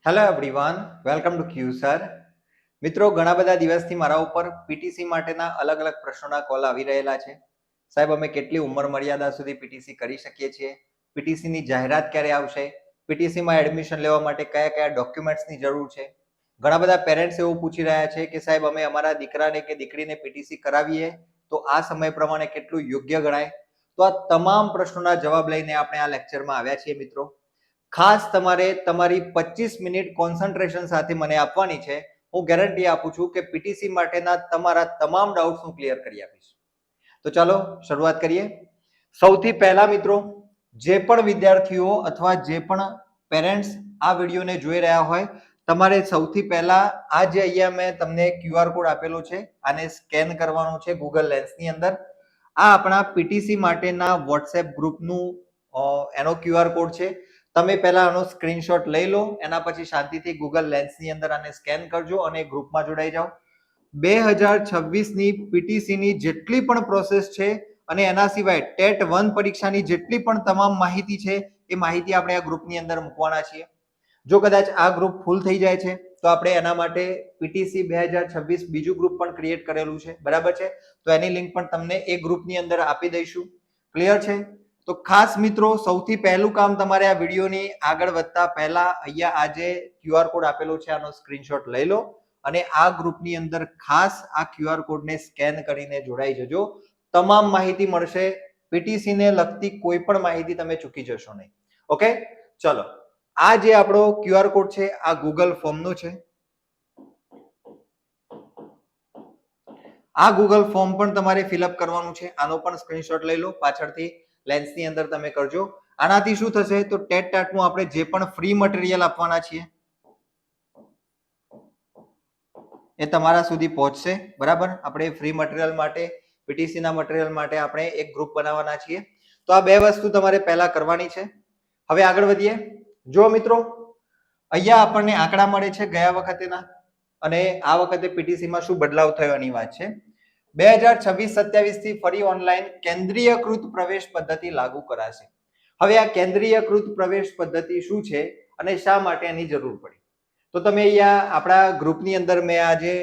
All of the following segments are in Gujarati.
Hello everyone, welcome to Q sir. મિત્રો, ઘણા બધા દિવસથી મારા ઉપર પીટીસી માટેના અલગ અલગ પ્રશ્નોના કોલ આવી રહેલા છે. સાહેબ, અમે કેટલી ઉંમર મર્યાદા સુધી પીટીસી કરી શકીએ છીએ? પીટીસીની જાહેરાત ક્યારે આવશે? પીટીસીમાં એડમિશન લેવા માટે કયા કયા ડોક્યુમેન્ટ્સની જરૂર છે? ઘણા બધા પેરેન્ટ્સ એવું પૂછી રહ્યા છે કે સાહેબ, અમે અમારા દીકરાને કે દીકરીને પીટીસી કરાવીએ તો આ સમય પ્રમાણે કેટલું યોગ્ય ગણાય? તો આ તમામ પ્રશ્નોના જવાબ લઈને આપણે આ લેક્ચરમાં આવ્યા છીએ. મિત્રો, ખાસ તમારે તમારી 25 મિનિટ કોન્સન્ટ્રેશન સાથે મને આપવાની છે. હું ગેરંટી આપું છું કે પીટીસી માટેના તમારા તમામ ડાઉટ્સ હું ક્લિયર કરી આપીશ. તો ચાલો શરૂઆત કરીએ. સૌથી પહેલા મિત્રો, જે પણ વિદ્યાર્થીઓ અથવા જે પણ પેરેન્ટ્સ આ વિડીયોને જોઈ રહ્યા હોય, તમારે સૌથી પહેલા આ જે અહીંયા મેં તમને QR કોડ આપેલો છે, આને સ્કેન કરવાનો છે ગૂગલ લેન્સની અંદર. આ આપણા પીટીસી માટેના વોટ્સએપ ગ્રુપનું એનો QR કોડ છે. તમે પહેલા આનો સ્ક્રીનશોટ લઈ લો, એના પછી શાંતિથી ગૂગલ લેન્સની અંદર આને સ્કેન કરજો અને ગ્રુપમાં જોડાઈ જાઓ. 2026 ની પીટીસી ની જેટલી પણ પ્રોસેસ છે અને એના સિવાય ટેટ 1 પરીક્ષાની જેટલી પણ તમામ માહિતી છે એ માહિતી આપણે આ ગ્રુપની અંદર મૂકવાના છીએ. જો કદાચ આ ગ્રુપ ફૂલ થઈ જાય છે તો આપણે એના માટે પીટીસી 2026 બીજું ગ્રુપ પણ ક્રિએટ કરેલું છે, બરાબર છે? તો એની લિંક પણ તમને એ ગ્રુપની અંદર આપી દઈશું. ક્લિયર છે? તો ખાસ મિત્રો, સૌથી પહેલું કામ તમારે આ વિડીયોની આગળ વધતા પહેલા અહીંયા આ જે QR કોડ આપેલો છે આનો સ્ક્રીનશોટ લઈ લો અને આ ગ્રુપની અંદર ખાસ આ QR કોડને સ્કેન કરીને જોડાઈ જજો. તમામ માહિતી મળશે. પીટીસી ને લગતી કોઈ પણ માહિતી તમે ચૂકી જશો નહીં. ઓકે, ચલો. આ જે આપણો QR કોડ છે આ ગૂગલ ફોર્મનો છે. આ ગૂગલ ફોર્મ પણ તમારે ફિલઅપ કરવાનું છે. આનો પણ સ્ક્રીનશોટ લઈ લો, પાછળથી લેન્સની અંદર તમે કરજો. આનાથી શું થશે તો ટેટ ટાટનું આપણે જે પણ ફ્રી મટીરિયલ આપવાના છીએ એ તમારા સુધી પહોંચશે, બરાબર? આપણે ફ્રી મટીરિયલ માટે, પીટીસી ના મટીરિયલ માટે આપણે એક ગ્રુપ બનાવવાના છીએ. તો આ બે વસ્તુ તમારે પહેલા કરવાની છે. હવે આગળ વધીએ. જો મિત્રો, અહીંયા આપણને આંકડા મળે છે ગયા વખતેના અને આ વખતે પીટીસી માં શું બદલાવ થયો એની વાત છે. 2026-27 થી ફરી ઓનલાઈન કેન્દ્રીયકૃત પ્રવેશ પદ્ધતિ લાગુ કરાશે. હવે આ કેન્દ્રીયકૃત પ્રવેશ પદ્ધતિ શું છે અને શા માટે એની જરૂર પડી? તો તમે અહીંયા આપણા ગ્રુપની અંદર મેં આ જે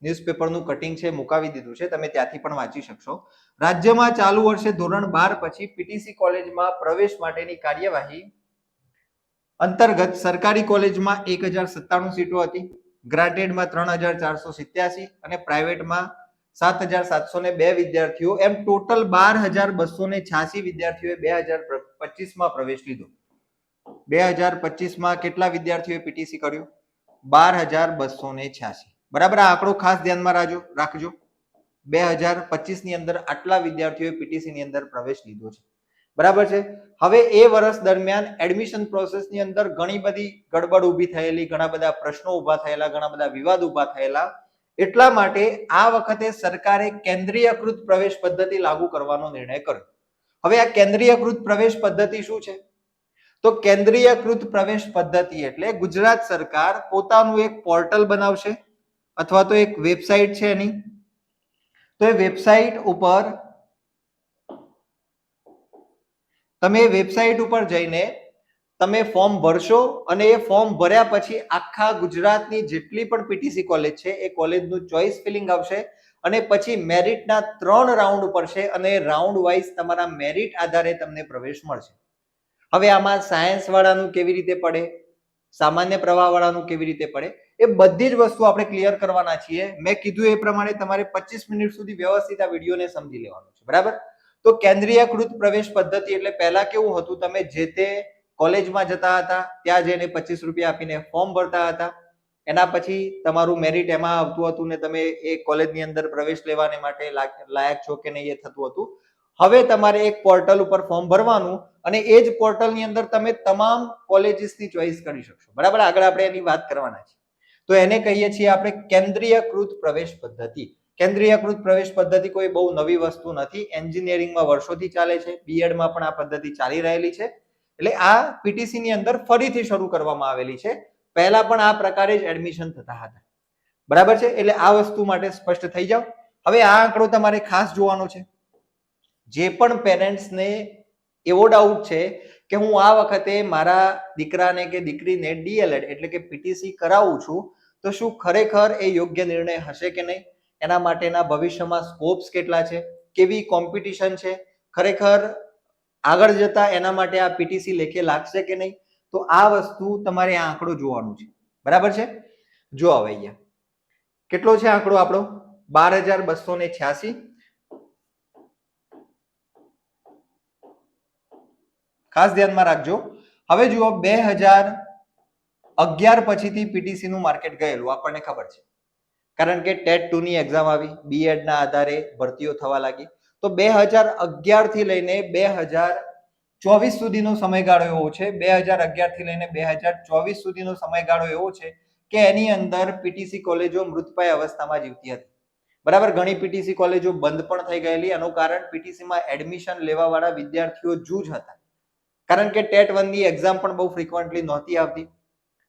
ન્યૂઝપેપરનું કટિંગ છે મુકાવી દીધું છે, તમે ત્યાંથી પણ વાંચી શકશો. રાજ્યમાં ચાલુ વર્ષે ધોરણ 12 પછી પીટીસી કોલેજમાં પ્રવેશ માટેની કાર્યવાહી અંતર્ગત સરકારી કોલેજમાં 1097 સીટો હતી, ગ્રાન્ટેડમાં 3487 અને પ્રાઇવેટમાં 7702 વિદ્યાર્થીઓ, એમ ટોટલ 12286 વિદ્યાર્થીઓએ 2025 માં પ્રવેશ લીધો. 2025 માં કેટલા વિદ્યાર્થીઓએ પીટીસી કર્યું? 12286. બરાબર? આ આંકડો ખાસ ધ્યાનમાં રાખજો. 2025 ની અંદર આટલા વિદ્યાર્થીઓએ પીટીસી ની અંદર પ્રવેશ લીધો છે, બરાબર છે? હવે એ વર્ષ દરમિયાન એડમિશન પ્રોસેસની અંદર ઘણી બધી ગડબડ ઊભી થયેલી, ઘણા બધા પ્રશ્નો ઊભા થયેલા, ઘણા બધા વિવાદ ઊભા થયેલા. એટલા માટે આ વખતે સરકારે કેન્દ્રીયકૃત પ્રવેશ પદ્ધતિ લાગુ કરવાનો નિર્ણય કર્યો. હવે આ કેન્દ્રીયકૃત પ્રવેશ પદ્ધતિ શું છે? તો કેન્દ્રીયકૃત પ્રવેશ પદ્ધતિ એટલે ગુજરાત સરકાર પોતાનું એક પોર્ટલ બનાવશે અથવા તો એક વેબસાઇટ છે એની. તો એ વેબસાઇટ ઉપર તમે વેબસાઇટ ઉપર જઈને તમે ફોર્મ ભરશો અને એ ફોર્મ ભર્યા પછી આખા ગુજરાતની જેટલી પણ પીટીસી કોલેજ છે એ કોલેજનું ચોઇસ ફિલિંગ આવશે અને પછી મેરિટના 3 રાઉન્ડ પડશે અને રાઉન્ડ વાઇઝ તમારા મેરિટ આધારે તમને પ્રવેશ મળશે. હવે આમાં સાયન્સ વાળાનું કેવી રીતે પડે, સામાન્ય પ્રવાહ વાળાનું કેવી રીતે પડે, એ બધી જ વસ્તુ આપણે ક્લિયર કરવાના છીએ. મેં કીધું એ પ્રમાણે તમારે 25 મિનિટ સુધી વ્યવસ્થિત આ વિડીયોને સમજી લેવાનું છે, બરાબર? તો કેન્દ્રીયકૃત પ્રવેશ પદ્ધતિ એટલે પહેલા કેવું હતું, તમે જે તે કોલેજમાં જતા હતા, ત્યાં જઈને 25 રૂપિયા આપીને ફોર્મ ભરતા હતા, એના પછી તમારું મેરિટ એમાં આવતું હતું ને તમે એ કોલેજની અંદર પ્રવેશ લેવાને માટે લાયક છો કે નહીં એ થતું હતું. હવે તમારે એક પોર્ટલ ઉપર ફોર્મ ભરવાનું અને એ જ પોર્ટલની અંદર તમે તમામ કોલેજીસની ચોઇસ કરી શકશો, બરાબર? આગળ આપણે એની વાત કરવાના છે. તો એને કહીએ છીએ આપણે કેન્દ્રીયકૃત પ્રવેશ પદ્ધતિ. કેન્દ્રીયકૃત પ્રવેશ પદ્ધતિ કોઈ બહુ નવી વસ્તુ નથી. એન્જિનિયરિંગમાં વર્ષોથી ચાલે છે, બીએડમાં પણ આ પદ્ધતિ ચાલી રહેલી છે. એટલે આ પીટીસી ની અંદર ફરીથી શરૂ કરવામાં આવેલી છે. પહેલા પણ આ પ્રકારે જ એડમિશન થતા હતા, બરાબર છે? એટલે આ વસ્તુ માટે સ્પષ્ટ થઈ જાવ. હવે આ આંકડો તમારે ખાસ જોવાનો છે. જે પણ પેરેન્ટ્સને એવો ડાઉટ છે કે હું આ વખતે મારા દીકરાને કે દીકરીને ડીએલએડ એટલે કે પીટીસી કરાવું છું તો શું ખરેખર એ યોગ્ય નિર્ણય હશે કે નહીં, એના માટેના ભવિષ્યમાં સ્કોપ્સ કેટલા છે, કેવી કોમ્પિટિશન છે, ખરેખર આગળ જતા એના માટે આ પીટીસી લેખે લાગશે કે નહીં, તો આ વસ્તુ તમારે આ આંકડો જોવાનું છે. બરાબર છે? જો હવે અહીંયા કેટલો છે આંકડો આપણો 12,286. ખાસ ધ્યાનમાં રાખજો. હવે જુઓ 2011 પછીથી પીટીસી નું માર્કેટ ગયેલું આપણને ખબર છે, કારણ કે ટેટ 2 ની એક્ઝામ આવી, બીએડ ના આધારે ભરતીઓ થવા લાગી. તો 2011 થી લઈને 2024 સુધીનો સમયગાળો એવો છે, 2011 થી લઈને 2024 સુધીનો સમયગાળો એવો છે કે એની અંદર પીટીસી કોલેજો મૃતપાય અવસ્થામાં જીવતી હતી. બરાબર, ઘણી પીટીસી કોલેજો બંધ પણ થઈ ગયેલી. એનું કારણ પીટીસી માં એડમિશન લેવા વાળા વિદ્યાર્થીઓ જૂજ હતા, કારણ કે ટેટ 1 ની એક્ઝામ પણ બહુ ફ્રીક્વન્ટલી નહોતી આવતી.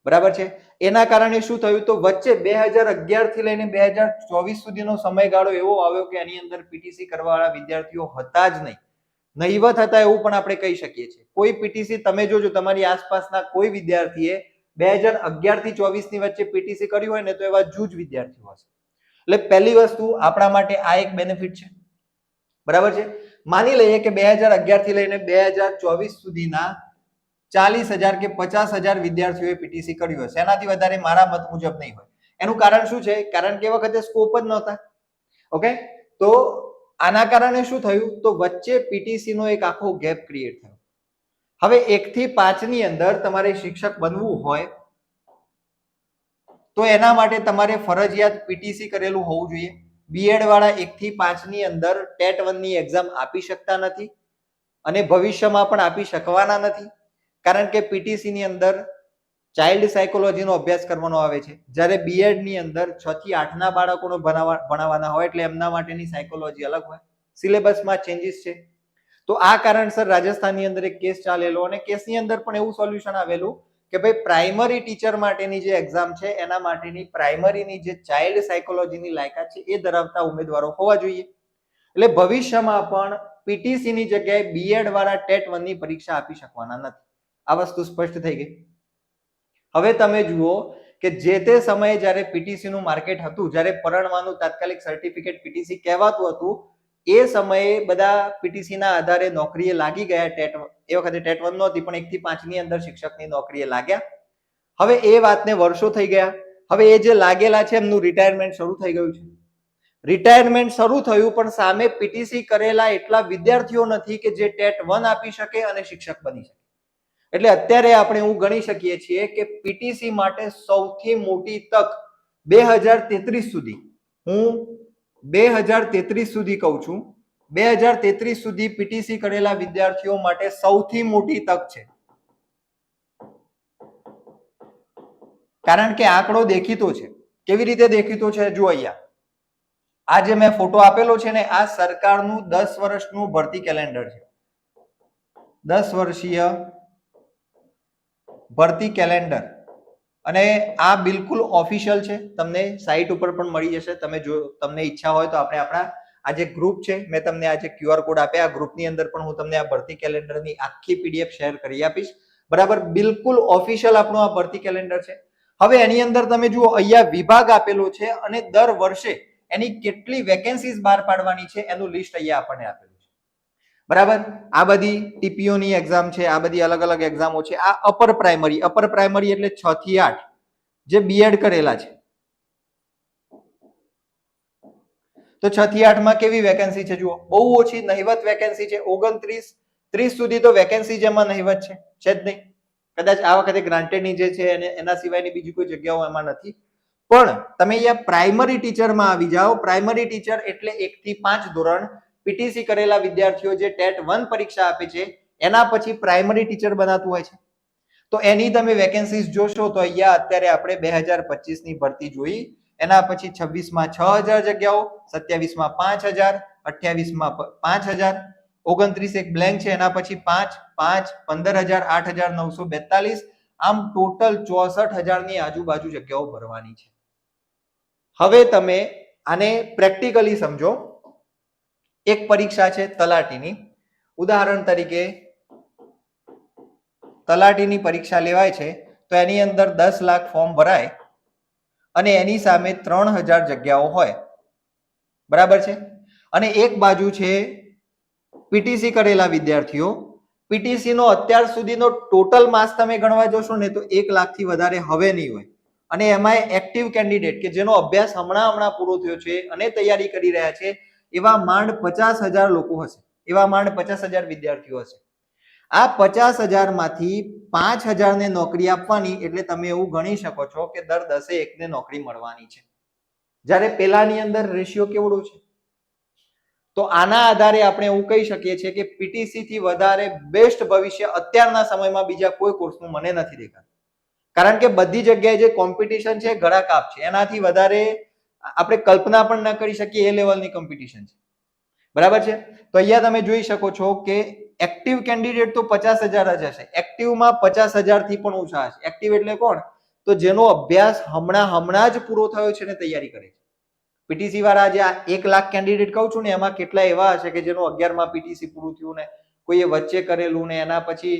બરાબર છે? એના કારણે શું થયું, તો વચ્ચે 2011 થી લઈને 2024 સુધીનો સમયગાળો એવો આવ્યો કે એની અંદર પીટીસી કરવા વાળા વિદ્યાર્થીઓ હતા જ નહીં, નહીવત હતા એવું પણ આપણે કહી શકીએ છીએ. કોઈ પીટીસી તમે જોજો તમારી આસપાસના કોઈ વિદ્યાર્થીએ 2011 થી 24 ની વચ્ચે પીટીસી કર્યું હોય ને તો એવા જૂજ વિદ્યાર્થીઓ હશે. એટલે પહેલી વસ્તુ આપણા માટે આ એક બેનિફિટ છે. બરાબર છે? માની લઈએ કે 2011 થી લઈને 2024 સુધીના 40,000 કે 50,000 વિદ્યાર્થીઓએ પીટીસી કર્યું હશે, એનાથી વધારે મારા મત મુજબ નહીં હોય. એનું કારણ શું છે? કારણ કે એ વખતે સ્કોપ જ નહોતા. ઓકે, તો આના કારણે શું થયું, તો વચ્ચે પીટીસી નો એક આખો ગેપ ક્રિએટ થયો. હવે 1 થી 5 ની અંદર તમારે શિક્ષક બનવું હોય તો એના માટે તમારે ફરજિયાત પીટીસી કરેલું હોવું જોઈએ. બીએડ વાળા 1 થી 5 ની અંદર ટેટ 1 ની એક્ઝામ આપી શકતા નથી અને ભવિષ્યમાં પણ આપી શકવાના નથી, કારણ કે પીટીસી ની અંદર ચાઇલ્ડ સાયકોલોજી નો અભ્યાસ કરવાનો આવે છે, જ્યારે બીએડ ની અંદર 6 થી 8 ના બાળકોનો ભણાવવાના હોય એટલે એમના માટેની સાયકોલોજી અલગ હોય, સિલેબસમાં ચેન્જીસ છે. તો આ કારણસર રાજસ્થાનની અંદર એક કેસ ચાલેલો અને કેસની અંદર પણ એવું સોલ્યુશન આવેલું કે ભાઈ પ્રાઇમરી ટીચર માટેની જે એક્ઝામ છે એના માટેની પ્રાઇમરીની જે ચાઇલ્ડ સાયકોલોજીની લાયકાત છે એ ધરાવતા ઉમેદવારો હોવા જોઈએ. એટલે ભવિષ્યમાં પણ પીટીસી ની જગ્યાએ બીએડ વાળા ટેટ 1 ની પરીક્ષા આપી શકવાના નથી. આ વસ્તુ સ્પષ્ટ થઈ ગઈ. હવે તમે જુઓ કે જે તે સમયે જ્યારે પીટીસી નું માર્કેટ હતું, જ્યારે પરણવાનું તાત્કાલિક સર્ટિફિકેટ પીટીસી કહેવાતું હતું, એ સમયે બધા પીટીસી ના આધારે નોકરીએ લાગી ગયા. ટેટ એ વખતે ટેટ 1 નહોતી પણ 1 થી 5 ની અંદર શિક્ષકની નોકરીએ લાગ્યા. હવે એ વાતને વર્ષો થઈ ગયા. હવે એ જે લાગેલા છે એમનું રિટાયરમેન્ટ શરૂ થઈ ગયું છે. રિટાયરમેન્ટ શરૂ થયું પણ સામે પીટીસી કરેલા એટલા વિદ્યાર્થીઓ નથી કે જે ટેટ 1 આપી શકે અને શિક્ષક બની શકે. એટલે અત્યારે આપણે એવું ગણી શકીએ છીએ કે પીટીસી માટે સૌથી મોટી તક 2033 સુધી, હું 2033 સુધી કહું છું, 2033 સુધી પીટીસી કરેલા વિદ્યાર્થીઓ માટે સૌથી મોટી તક છે. કારણ કે આંકડો દેખીતો છે. કેવી રીતે દેખીતો છે? જો અહીંયા આ જે મેં ફોટો આપેલો છે ને, આ સરકારનું 10 વર્ષનું ભરતી કેલેન્ડર છે. 10 વર્ષીય ભરતી કેલેન્ડર, અને આ બિલકુલ ઓફિશિયલ છે. તમને સાઇટ ઉપર પણ મળી જશે. તમે જો તમને ઈચ્છા હોય તો આપણે આપણા આ જે ગ્રુપ છે, મેં તમને આ જે QR કોડ આપ્યા, આ ગ્રુપની અંદર પણ હું તમને આ ભરતી કેલેન્ડરની આખી PDF શેર કરી આપીશ. બરાબર, બિલકુલ ઓફિશિયલ આપણું આ ભરતી કેલેન્ડર છે. હવે એની અંદર તમે જુઓ અહીંયા વિભાગ આપેલો છે અને દર વર્ષે એની કેટલી વેકેન્સીઝ બહાર પાડવાની છે એનું લિસ્ટ અહીંયા આપણને આપેલું છે. બરાબર, આ બધી ટીપીઓ ની એક્ઝામ છે, આ બધી અલગ અલગ એક્ઝામો છે. આ અપર પ્રાઇમરી એટલે 6 થી 8 જે બીએડ કરેલા છે. તો 6 થી 8 માં કેવી વેકેન્સી છે? જુઓ, બહુ ઓછી, નહિવત વેકેન્સી છે. 29, 30 સુધી તો વેકેન્સી જેમાં નહિવત છે જ નહીં. કદાચ આ વખતે ગ્રાન્ટેડ ની જે છે એના સિવાયની બીજી કોઈ જગ્યાઓ એમાં નથી. પણ તમે અહીંયા પ્રાઇમરી ટીચરમાં આવી જાઓ. પ્રાઇમરી ટીચર એટલે 1 થી 5 ધોરણ પીટીસી કરેલા વિદ્યાર્થીઓ જે ટેટ 1 પરીક્ષા આપે છે એના પછી પ્રાઇમરી ટીચર બનાતું હોય છે. તો એની તમે વેકેન્સીઝ જોશો તો અહીંયા અત્યારે આપણે 2025 ની ભરતી જોઈ, એના પછી 26 માં 6,000 જગ્યાઓ, 27 માં 5,000, 28 માં 5,000, 29 એક બ્લેન્ક છે, એના પછી 5, 5, 15,000, 8,942, આમ ટોટલ 64,000 ની આજુબાજુ જગ્યાઓ ભરવાની છે. હવે તમે આને પ્રેક્ટિકલી સમજો. એક પરીક્ષા છે તલાટીની, ઉદાહરણ તરીકે તલાટીની પરીક્ષા લેવાય છે તો એની અંદર 10 લાખ ફોર્મ ભરાય અને એની સામે 3000 જગ્યાઓ હોય, બરાબર છે. અને એક બાજુ છે પીટીસી કરેલા વિદ્યાર્થીઓ. પીટીસી નો અત્યાર સુધીનો ટોટલ માર્ક્સ તમે ગણવા જોશો ને તો 1 લાખ થી વધારે હવે નહીં હોય. અને એમાંય એક્ટિવ કેન્ડિડેટ કે જેનો અભ્યાસ હમણાં પૂરો થયો છે અને તૈયારી કરી રહ્યા છે એવા માંડ 50,000 લોકો હશે, એવા માંડ 50,000 વિદ્યાર્થીઓ હશે. આ 50,000 માંથી 5,000 ને નોકરી આપવાની, એટલે તમે એવું ગણી શકો છો કે દર 10 એકને નોકરી મળવાની છે. જ્યારે પેલાની અંદર રેશિયો કેવડો છે? તો આના આધારે આપણે એવું કહી શકીએ છીએ કે પીટીસી થી વધારે બેસ્ટ ભવિષ્ય અત્યારના સમયમાં બીજા કોઈ કોર્સનું મને નથી દેખાતું. કારણ કે બધી જગ્યાએ જે કોમ્પિટિશન છે ગળાકાપ છે, એનાથી વધારે આપણે કલ્પના પણ ન કરી શકીએ એ લેવલની કોમ્પિટિશન છે, બરાબર છે. તો અહીંયા તમે જોઈ શકો છો કે એક્ટિવ કેન્ડિડેટ તો 50,000 જ હશે. એક્ટિવમાં 50,000 થી પણ ઓછા હશે. એક્ટિવ એટલે કોણ? તો જેનો અભ્યાસ હમણાં જ પૂરો થયો છે ને તૈયારી કરે છે. પીટીસી વાળા જે 1 લાખ કેન્ડિડેટ કહું છું ને એમાં કેટલા એવા હશે કે જેનું 11માં પીટીસી પૂરું થયું ને કોઈએ વચ્ચે કરેલું ને એના પછી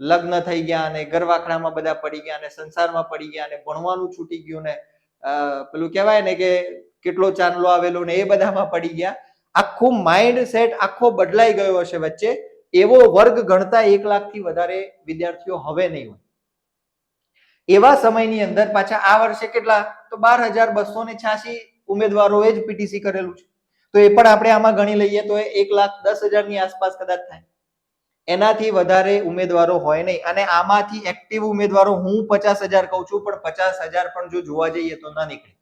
લગ્ન થઈ ગયા અને ગરવાખડામાં બધા પડી ગયા અને સંસારમાં પડી ગયા અને ભણવાનું છૂટી ગયું ને પેલું કહેવાય ને કે કેટલો ચાંદલો આવેલો ને એ બધામાં પડી ગયા. આખું માઇન્ડ સેટ આખો બદલાઈ ગયો હશે વચ્ચે. એવો વર્ગ ગણતા 1 લાખ થી વધારે વિદ્યાર્થીઓ હવે નહીં હોય. એવા સમયની અંદર પાછા આ વર્ષે કેટલા? તો 12,286 ઉમેદવારોએ જ પીટીસી કરેલું છે. તો એ પણ આપણે આમાં ગણી લઈએ તો 1,10,000 ની આસપાસ કદાચ થાય. એનાથી વધારે ઉમેદવારો હોય નહીં. અને આમાંથી એક્ટિવ ઉમેદવારો હું 50,000 કહું છું, પણ 50,000 પણ જો જોવા જઈએ તો ના નીકળે.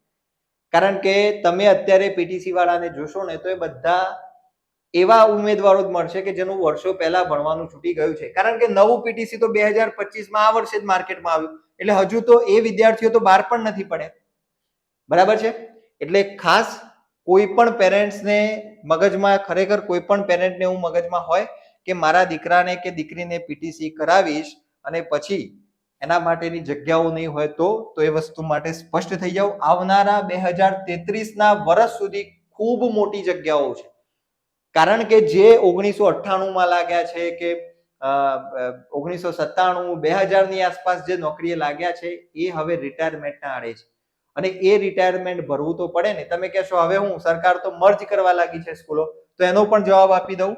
કારણ કે તમે અત્યારે પીટીસી વાળાને જોશો ને તો એ બધા એવા ઉમેદવારો જ મળશે કે જેનું વર્ષો પહેલા ભણવાનું છૂટી ગયું છે. કારણ કે નવું પીટીસી તો 2025માં આ વર્ષે જ માર્કેટમાં આવ્યું, એટલે હજુ તો એ વિદ્યાર્થીઓ તો બહાર પણ નથી પડે, બરાબર છે. એટલે ખાસ કોઈ પણ પેરેન્ટ્સને મગજમાં, ખરેખર કોઈ પણ પેરેન્ટને એવું મગજમાં હોય કે મારા દીકરાને કે દીકરીને પીટીસી કરાવીશ અને પછી એના માટેની જગ્યાઓ નહીં હોય તો એ વસ્તુ માટે સ્પષ્ટ થઈ જાવ. આવનારા 2033ના વર્ષ સુધી ખૂબ મોટી જગ્યાઓ છે. કારણ કે જે 1998માં લાગ્યા છે કે 1997 2000 ની આસપાસ જે નોકરીએ લાગ્યા છે એ હવે રિટાયરમેન્ટના આડે છે. અને એ રિટાયરમેન્ટ ભરવું તો પડે ને. તમે કહેશો હવે હું સરકાર તો મર્જ કરવા લાગી છે સ્કૂલો, તો એનો પણ જવાબ આપી દઉં.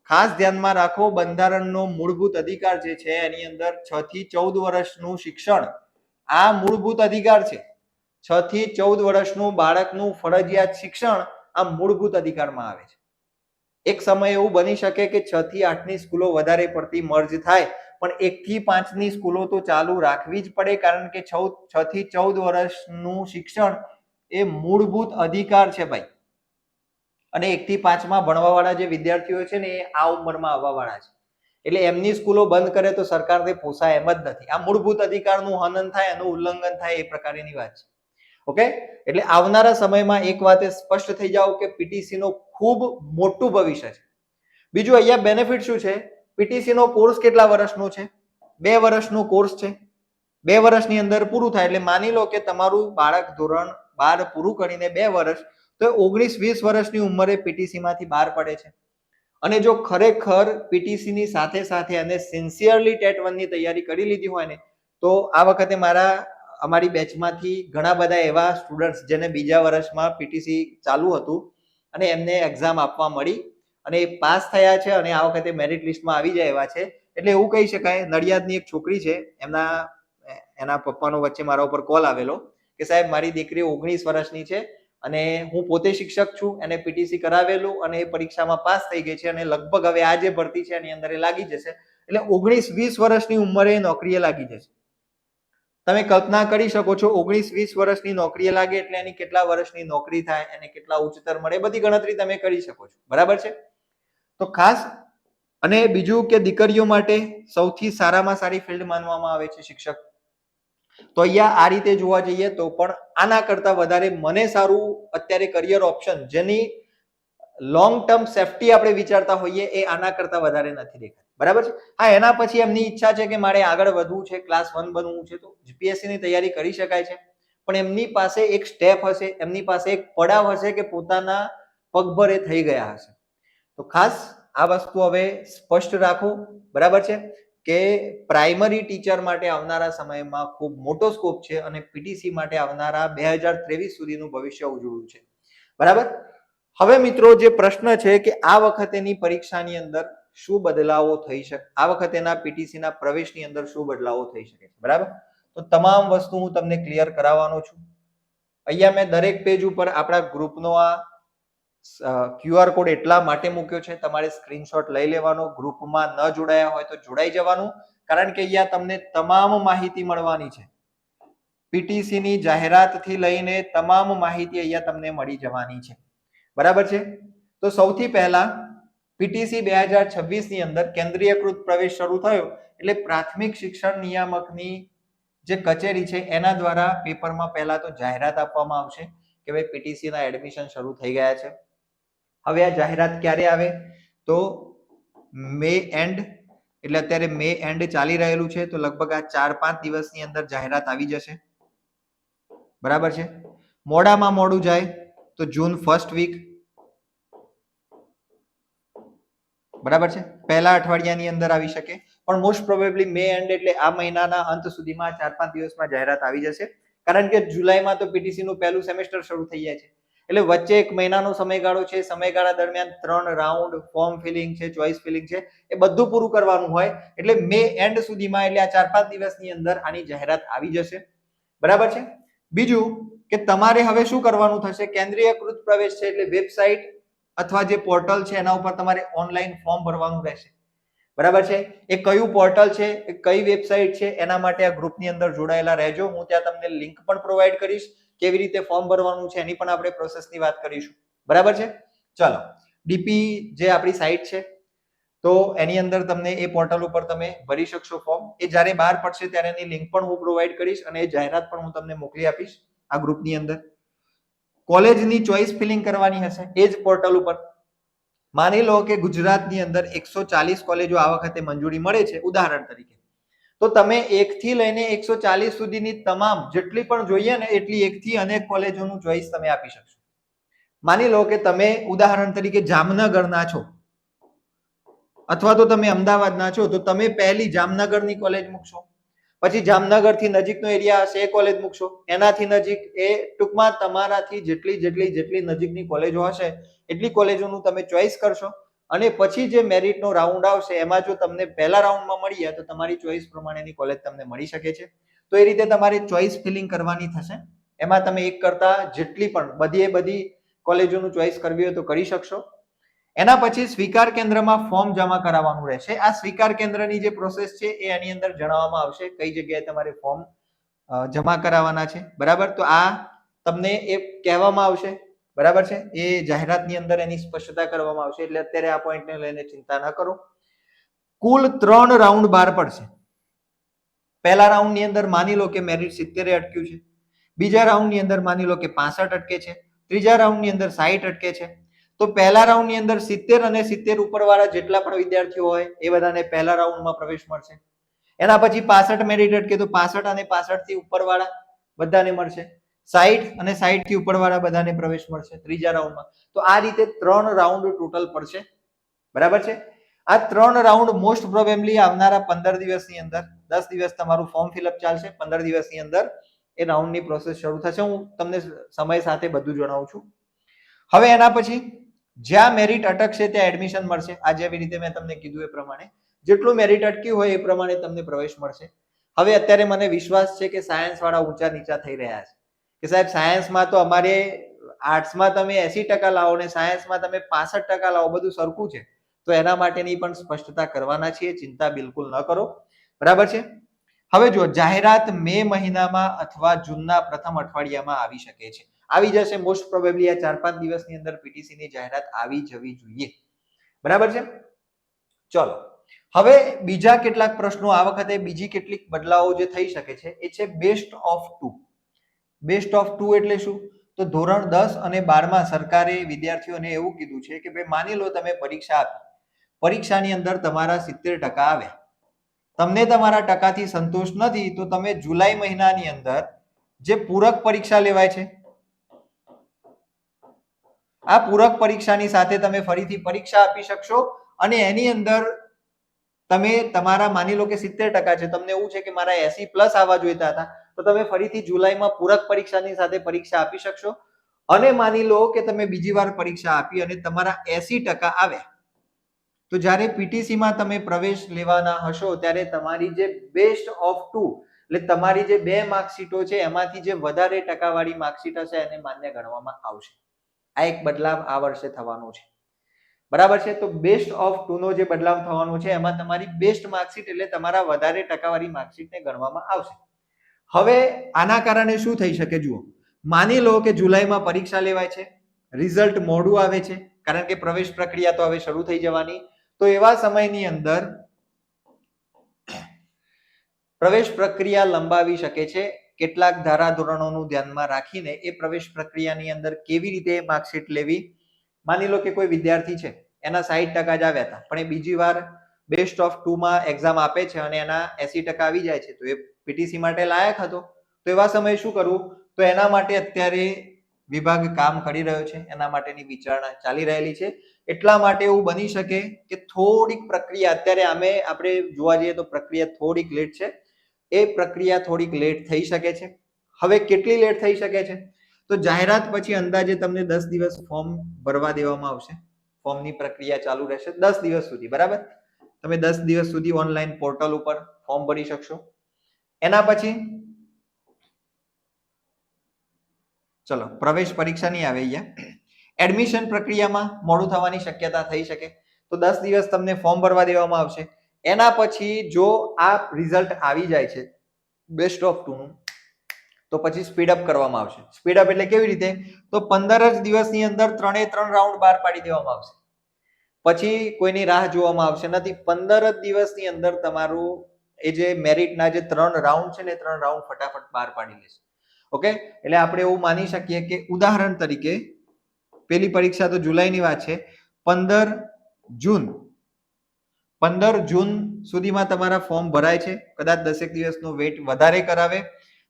ખાસ ધ્યાનમાં રાખો, બંધારણનો મૂળભૂત અધિકાર જે છે એની અંદર 6 થી 14 વર્ષનું શિક્ષણ આ મૂળભૂત અધિકાર છે. 6 થી 14 વર્ષનું બાળકનું ફરજિયાત શિક્ષણ આ મૂળભૂત અધિકારમાં આવે છે. એક સમય એવું બની શકે કે 6 થી 8 ની સ્કૂલો વધારે પડતી મર્જ થાય, પણ 1 થી 5 ની સ્કૂલો તો ચાલુ રાખવી જ પડે. કારણ કે 6 થી 14 વર્ષનું શિક્ષણ એ મૂળભૂત અધિકાર છે ભાઈ. અને 1 થી 5માં ભણવા વાળા જે વિદ્યાર્થીઓ છે ને એ આ ઉંમરમાં આવવા વાળા છે. એટલે એમની સ્કૂલો બંધ કરે તો સરકારને પોસાય એમ જ નથી. આ મૂળભૂત અધિકારનું હનન થાય, એનું ઉલ્લંઘન થાય એ પ્રકારની વાત છે. ઓકે, એટલે આવનારા સમયમાં એક વાત સ્પષ્ટ થઈ જાવ કે પીટીસી નો ખૂબ મોટું ભવિષ્ય છે. બીજું અહીંયા બેનિફિટ શું છે? પીટીસી નો કોર્સ કેટલા વર્ષનો છે? 2 વર્ષનો કોર્સ છે. 2 વર્ષની અંદર પૂરું થાય. એટલે માની લો કે તમારું બાળક ધોરણ 12 પૂરું કરીને 2 વર્ષ, તો 19-20 વર્ષની ઉંમરે પીટીસી માંથી બહાર પડે છે. અને જો ખરેખર પીટીસી ની સાથે સાથે અને સિન્સિયરલી ટેટ 1 ની તૈયારી કરી લીધી હોય ને તો આ વખતે અમારી બેચમાંથી ઘણા બધા એવા સ્ટુડન્ટ્સ જેને બીજા વર્ષમાં પીટીસી ચાલુ હતું અને એમને એક્ઝામ આપવા મળી અને એ પાસ થયા છે અને આ વખતે મેરિટ લિસ્ટમાં આવી જાય એવા છે. એટલે એવું કહી શકાય, નડિયાદની એક છોકરી છે, એના પપ્પાનો વચ્ચે મારા ઉપર કોલ આવેલો કે સાહેબ મારી દીકરી 19 વર્ષની છે અને હું પોતે શિક્ષક છું, એને પીટીસી કરાવેલું અને એ પરીક્ષામાં પાસ થઈ ગઈ છે અને લગભગ હવે આ જે ભરતી છે એની અંદર એ લાગી જશે. એટલે 19-20 વર્ષની ઉંમરે નોકરીએ લાગી જશે. તમે કલ્પના કરી શકો છો 19-20 વર્ષની નોકરીએ લાગે એટલે એની કેટલા વર્ષની નોકરી થાય, એને કેટલા ઉચ્ચતર મળે, બધી ગણતરી તમે કરી શકો છો, બરાબર છે. તો ખાસ અને બીજું કે દીકરીઓ માટે સૌથી સારામાં સારી ફિલ્ડ માનવામાં આવે છે શિક્ષક. તો અહીંયા આ રીતે જોવા જઈએ તો પણ આના કરતા વધારે મને સારું અત્યારે કરિયર ઓપ્શન જેની લોંગ ટર્મ સેફટી આપણે વિચારતા હોઈએ એ આના કરતા વધારે નથી દેખાતું, બરાબર છે. હા, એના પછી એમની ઈચ્છા છે કે મારે આગળ વધવું છે, ક્લાસ 1 બનવું છે, તો જીપીએસસી ની તૈયારી કરી શકાય છે. પણ એમની પાસે એક સ્ટેપ હશે, એમની પાસે એક પડાવ હશે કે પોતાના પગભર એ થઈ ગયા હશે. તો ખાસ આ વસ્તુ હવે સ્પષ્ટ રાખો, બરાબર છે. કે પ્રાઇમરી ટીચર માટે આવનારા સમયમાં ખૂબ મોટો સ્કોપ છે અને પીટીસી માટે આવનારા 2023 સુધીનું ભવિષ્ય ઉજળું છે. બરાબર. હવે મિત્રો જે પ્રશ્ન છે કે આ વખતેની પરીક્ષાની અંદર શું બદલાવો થઈ શકે, આ વખતેના પીટીસીના પ્રવેશની અંદર શું બદલાવો થઈ શકે છે. બરાબર. તો તમામ વસ્તુ હું તમને ક્લિયર કરાવવાનો છું. અહીંયા મેં દરેક પેજ ઉપર આપણા ગ્રુપનો આ QR કોડ એટલા માટે મૂક્યો છે, તમારે સ્ક્રીનશોટ લઈ લેવાનો. ગ્રુપમાં ન જોડાયા હોય તો જોડાઈ જવાનું, કારણ કે અહીંયા તમને તમામ માહિતી મળવાની છે. પીટીસી ની જાહેરાતથી લઈને તમામ માહિતી અહીંયા તમને મળી જવાની છે. બરાબર છે. તો સૌથી પહેલા પીટીસી 2026 ની અંદર કેન્દ્રીયકૃત પ્રવેશ શરૂ થયો એટલે પ્રાથમિક શિક્ષણ નિયામકની જે કચેરી છે એના દ્વારા પેપરમાં પહેલા તો જાહેરાત આપવામાં આવશે કે ભાઈ પીટીસી ના એડમિશન શરૂ થઈ ગયા છે. હવે આ જાહેરાત ક્યારે આવે તો મે એન્ડ, એટલે અત્યારે મે એન્ડ ચાલી રહેલું છે, તો લગભગ આ 4-5 દિવસની અંદર જાહેરાત આવી જશે. બરાબર છે. મોડામાં મોડું જાય તો જૂન ફર્સ્ટ વીક, બરાબર છે, પહેલા અઠવાડિયાની અંદર આવી શકે, પણ મોસ્ટ પ્રોબેબલી મે એન્ડ એટલે આ મહિનાના અંત સુધીમાં 4-5 દિવસમાં જાહેરાત આવી જશે, કારણ કે જુલાઈમાં તો પીટીસી નું પહેલું સેમેસ્ટર શરૂ થઈ જાય છે. એટલે વચ્ચે એક મહિનાનો સમયગાળો છે. સમયગાળા દરમિયાન 3 રાઉન્ડ, ફોર્મ ફિલિંગ છે, ચોઇસ ફિલિંગ છે, એ બધું પૂરું કરવાનું હોય. એટલે મે એન્ડ સુધીમાં, એટલે આ 4-5 દિવસની અંદર આની જાહેરાત આવી જશે. બરાબર છે. બીજું કે તમારે હવે શું કરવાનું થશે, કેન્દ્રીયકૃત પ્રવેશ છે એટલે વેબસાઇટ અથવા જે પોર્ટલ છે એના ઉપર તમારે ઓનલાઈન ફોર્મ ભરવાનું રહેશે. બરાબર છે. એ કયું પોર્ટલ છે, એ કઈ વેબસાઇટ છે, એના માટે આ ગ્રુપની અંદર જોડાયેલા રહેજો. હું ત્યાં તમને લિંક પણ પ્રોવાઈડ કરીશ, કેવી રીતે ફોર્મ ભરવાનું છે એની પણ આપણે પ્રોસેસની વાત કરીશું. બરાબર છે. ચલો, ડીપી જે આપણી સાઇટ છે તો એની અંદર તમને એ પોર્ટલ ઉપર તમે ભરી શકશો ફોર્મ. એ જ્યારે બહાર પડશે ત્યારે એની લિંક પણ હું પ્રોવાઈડ કરીશ અને એ જાહેરાત પણ હું તમને મોકલી આપીશ આ ગ્રુપની અંદર. કોલેજની ચોઇસ ફિલિંગ કરવાની હશે એ જ પોર્ટલ ઉપર. માની લો કે ગુજરાતની અંદર 140 કોલેજો આ વખતે મંજૂરી મળે છે ઉદાહરણ તરીકે, તો તમે 1 થી લઈને 140 સુધીની તમામ જેટલી પણ જોઈએ ને એટલી 1 થી અનેક કોલેજોનું ચોઇસ તમે આપી શકશો. માની લો કે તમે ઉદાહરણ તરીકે જામનગરના છો અથવા તો તમે અમદાવાદના છો, તો તમે પહેલી જામનગરની કોલેજ મૂકશો, પછી જામનગરથી નજીકનો એરિયા હશે એ કોલેજ મૂકશો, એનાથી નજીક, એ ટૂંકમાં તમારાથી જેટલી નજીકની કોલેજો હશે એટલી કોલેજોનું તમે ચોઇસ કરશો. અને પછી જે મેરિટનો રાઉન્ડ આવશે એમાં જો તમને પહેલા રાઉન્ડમાં મળી જાય તો તમારી ચોઇસ પ્રમાણેની કોલેજ તમને મળી શકે છે. તો એ રીતે તમારે ચોઇસ ફિલિંગ કરવાની થશે. એમાં તમે એક કરતા જેટલી પણ બધી કોલેજોનું ચોઇસ કરવી હોય તો કરી શકશો. એના પછી સ્વીકાર કેન્દ્રમાં ફોર્મ જમા કરાવવાનું રહેશે. આ સ્વીકાર કેન્દ્રની જે પ્રોસેસ છે એ એની અંદર જણાવવામાં આવશે કઈ જગ્યાએ તમારે ફોર્મ જમા કરાવવાના છે. બરાબર. તો આ તમને એ કહેવામાં આવશે. બરાબર છે. એ જાહેરાતની અંદર એની સ્પષ્ટતા કરવામાં આવશે, એટલે અત્યારે આ પોઈન્ટને લઈને ચિંતા ન કરો. કુલ 3 રાઉન્ડ બહાર પડશે. પહેલા રાઉન્ડની અંદર માની લો કે મેરિટ 70 અટક્યું છે, બીજા રાઉન્ડની અંદર માની લો કે 65 અટકે છે, ત્રીજા રાઉન્ડની અંદર 60 અટકે છે. તો પહેલા રાઉન્ડની અંદર 70 અને 70 ઉપરવાળા જેટલા પણ વિદ્યાર્થીઓ હોય એ બધાને પહેલા રાઉન્ડમાં પ્રવેશ મળશે. એના પછી 65 મેરિટ અટકે તો 65 અને 65 થી ઉપરવાળા બધાને મળશે. 60 અને 60 થી ઉપરવાળા બધાને પ્રવેશ મળશે ત્રીજા રાઉન્ડમાં. તો આ રીતે 3 રાઉન્ડ ટોટલ પડશે. બરાબર છે. આ 3 રાઉન્ડ મોસ્ટ પ્રોબેબલી આવનારા 15 દિવસની અંદર, 10 દિવસ તમારું ફોર્મ ફિલઅપ ચાલશે, 15 દિવસની અંદર એ રાઉન્ડની પ્રોસેસ શરૂ થશે. હું તમને સમય સાથે બધું જણાવું છું. હવે એના પછી જ્યાં મેરિટ અટકશે ત્યાં એડમિશન મળશે. આ જેવી રીતે મેં તમને કીધું એ પ્રમાણે જેટલું મેરિટ અટક્યું હોય એ પ્રમાણે તમને પ્રવેશ મળશે. હવે અત્યારે મને વિશ્વાસ છે કે સાયન્સ વાળા ઊંચા નીચા થઈ રહ્યા છે કે સાહેબ સાયન્સમાં તો અમારે, આર્ટ્સમાં તમે 80% લાવો ને સાયન્સમાં તમે 65% લાવો, બધું સરખું છે. તો એના માટેની પણ સ્પષ્ટતા કરવાના છીએ, ચિંતા બિલકુલ ન કરો. બરાબર છે. હવે જો જાહેરાત મે મહિનામાં અથવા જૂનના પ્રથમ અઠવાડિયામાં આવી શકે છે, આવી જશે મોસ્ટ પ્રોબેબલી. આ 4-5 દિવસની અંદર પીટીસી ની જાહેરાત આવી જવી જોઈએ. બરાબર છે. ચલો, હવે બીજા કેટલાક પ્રશ્નો, આ વખતે બીજી કેટલીક બદલાવો જે થઈ શકે છે એ છે બેસ્ટ ઓફ 2. બેસ્ટ ઓફ 2 એટલે શું? તો ધોરણ 10 અને 12માં સરકારે વિદ્યાર્થીઓને એવું કીધું છે કે ભાઈ માની લો તમે પરીક્ષા આપી, પરીક્ષાની અંદર તમારા 70% આવ્યા, તમને તમારા ટકાથી સંતોષ નથી તો તમે જુલાઈ મહિનાની અંદર જે પૂરક પરીક્ષા લેવાય છે, આ પૂરક પરીક્ષાની સાથે તમે ફરીથી પરીક્ષા આપી શકશો અને એની અંદર તમે તમારા માની લો કે 70% છે, તમને એવું છે કે મારા 80+ આવવા જોઈતા હતા, તો તમે ફરીથી જુલાઈમાં પૂરક પરીક્ષાની સાથે પરીક્ષા આપી શકશો. અને માની લો કે તમે બીજી વાર પરીક્ષા આપી અને તમારા 80% આવ્યા, તો જ્યારે પીટીસીમાં તમે પ્રવેશ લેવાના હશો ત્યારે તમારી જે બેસ્ટ ઓફ 2 એટલે તમારી જે 2 માર્કશીટો છે એમાંથી જે વધારે ટકાવાળી માર્કશીટ હશે એને માન્ય ગણવામાં આવશે. આ એક બદલાવ આ વર્ષે થવાનો છે, બરાબર છે. તો બેસ્ટ ઓફ 2 નો જે બદલાવ થવાનો છે એમાં તમારી બેસ્ટ માર્કશીટ એટલે તમારા વધારે ટકાવાળી માર્કશીટને ગણવામાં આવશે. હવે આના કારણે શું થઈ શકે, જુઓ, માની લો કે જુલાઈમાં પરીક્ષા લેવાય છે, રિઝલ્ટ મોડું આવે છે કારણ કે પ્રવેશ પ્રક્રિયા તો હવે શરૂ થઈ જવાની, તો એવા સમયની અંદર પ્રવેશ પ્રક્રિયા લંબાવી શકે છે. કેટલાક ધારાધોરણોનું ધ્યાનમાં રાખીને એ પ્રવેશ પ્રક્રિયાની અંદર કેવી રીતે માર્કશીટ લેવી. માની લો કે કોઈ વિદ્યાર્થી છે, એના 60% જ આવ્યા હતા, પણ એ બીજી વાર બેસ્ટ ઓફ 2 માં એક્ઝામ આપે છે અને એના 80% આવી જાય છે, તો એ પીટીસી માટે લાયક હતો. તો એવા સમયે શું કરવું, તો એના માટે અત્યારે વિભાગ કામ કરી રહ્યો છે, એના માટેની વિચારણા ચાલી રહેલી છે. એટલા માટે એવું બની શકે કે થોડીક પ્રક્રિયા અત્યારે આપણે જોવા જઈએ તો પ્રક્રિયા થોડીક લેટ છે, એ પ્રક્રિયા થોડીક લેટ થઈ શકે છે. હવે કેટલી લેટ થઈ શકે છે, તો જાહેરાત પછી અંદાજે તમને 10 દિવસ ફોર્મ ભરવા દેવામાં આવશે. ફોર્મની પ્રક્રિયા ચાલુ રહેશે 10 દિવસ સુધી, બરાબર. તમે 10 દિવસ સુધી ઓનલાઈન પોર્ટલ ઉપર ફોર્મ ભરી શકશો. એના પછી ચલો પ્રવેશ પરીક્ષા નહીં આવે, અહીંયા એડમિશન પ્રક્રિયામાં મોડું થવાની શક્યતા થઈ શકે, તો 10 દિવસ તમને ફોર્મ ભરવા દેવામાં આવશે. એના પછી જો આ રિઝલ્ટ આવી જાય છે બેસ્ટ ઓફ 2 નું, તો પછી સ્પીડ અપ કરવામાં આવશે. સ્પીડ અપ એટલે કેવી રીતે, તો 15 જ દિવસની અંદર 3 રાઉન્ડ બહાર પાડી દેવામાં આવશે. પછી કોઈની રાહ જોવામાં આવશે નથી. 15 જ દિવસની અંદર તમારું એ જે મેરિટના જે 3 રાઉન્ડ છે ને 3 રાઉન્ડ ફટાફટ બહાર પાડી લેશે. ઓકે, એટલે આપણે એવું માની શકીએ કે ઉદાહરણ તરીકે પેલી પરીક્ષા તો જુલાઈની વાત છે, 15 જૂન સુધીમાં તમારા ફોર્મ ભરાય છે. કદાચ 10 દિવસનો વેઇટ વધારે કરાવે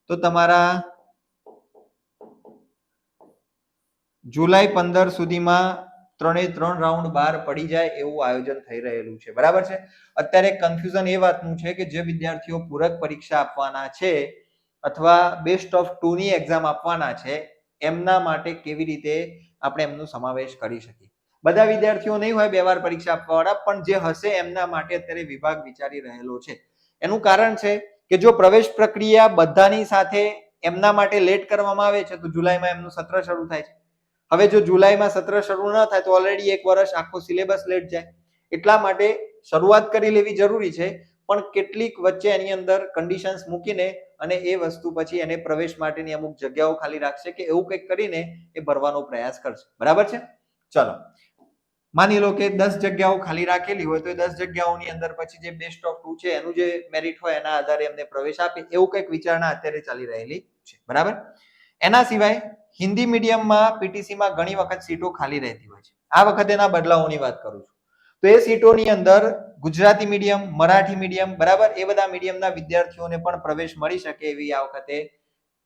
તો તમારા જુલાઈ 15 સુધીમાં 3 રાઉન્ડ બહાર પડી જાય એવું આયોજન થઈ રહેલું છે, બરાબર છે. અત્યારે કન્ફ્યુઝન એ વાતનું છે કે જે વિદ્યાર્થીઓ પૂરક પરીક્ષા આપવાના છે અથવા બેસ્ટ ઓફ 2 ની એક્ઝામ આપવાના છે, એમના માટે કેવી રીતે આપણે એમનો સમાવેશ કરી શકીએ. બધા વિદ્યાર્થીઓ નહીં હોય 2 વાર પરીક્ષા આપવાવાળા, પણ જે હશે એમના માટે અત્યારે વિભાગ વિચારી રહેલો છે. એનું કારણ છે કે જો પ્રવેશ પ્રક્રિયા બધાની સાથે એમના માટે લેટ કરવામાં આવે છે તો જુલાઈમાં એમનું સત્ર શરૂ થાય છે. હવે જો જુલાઈમાં સત્ર શરૂ ન થાય તો ઓલરેડી 1 વર્ષ આખો સિલેબસ લેટ જાય. એટલા માટે શરૂઆત કરી લેવી જરૂરી છે, પણ કેટલીક વચ્ચે એની અંદર કન્ડિશન્સ મૂકીને અને એ વસ્તુ પછી એને પ્રવેશ માટેની અમુક જગ્યાઓ ખાલી રાખશે કે એવું કંઈક કરીને એ ભરવાનો પ્રયાસ કરશે, બરાબર છે. ચલો માની લો કે 10 જગ્યાઓ ખાલી રાખેલી હોય તો એ 10 જગ્યાઓની અંદર પછી જે બેસ્ટ ઓફ 2 છે એનું જે મેરિટ હોય એના આધારે એમને પ્રવેશ આપે, એવું કંઈક વિચારણા અત્યારે ચાલી રહેલી છે, બરાબર. એના સિવાય હિન્દી મીડિયમમાં પીટીસીમાં ઘણી વખત સીટો ખાલી રહેતી હોય છે. આ વખતે એના બદલાવોની વાત કરું છું. તો એ સીટોની અંદર ગુજરાતી મીડિયમ, મરાઠી મીડિયમ, બરાબર, એ બધા મીડિયમના વિદ્યાર્થીઓને પણ પ્રવેશ મળી શકે એવી આ વખતે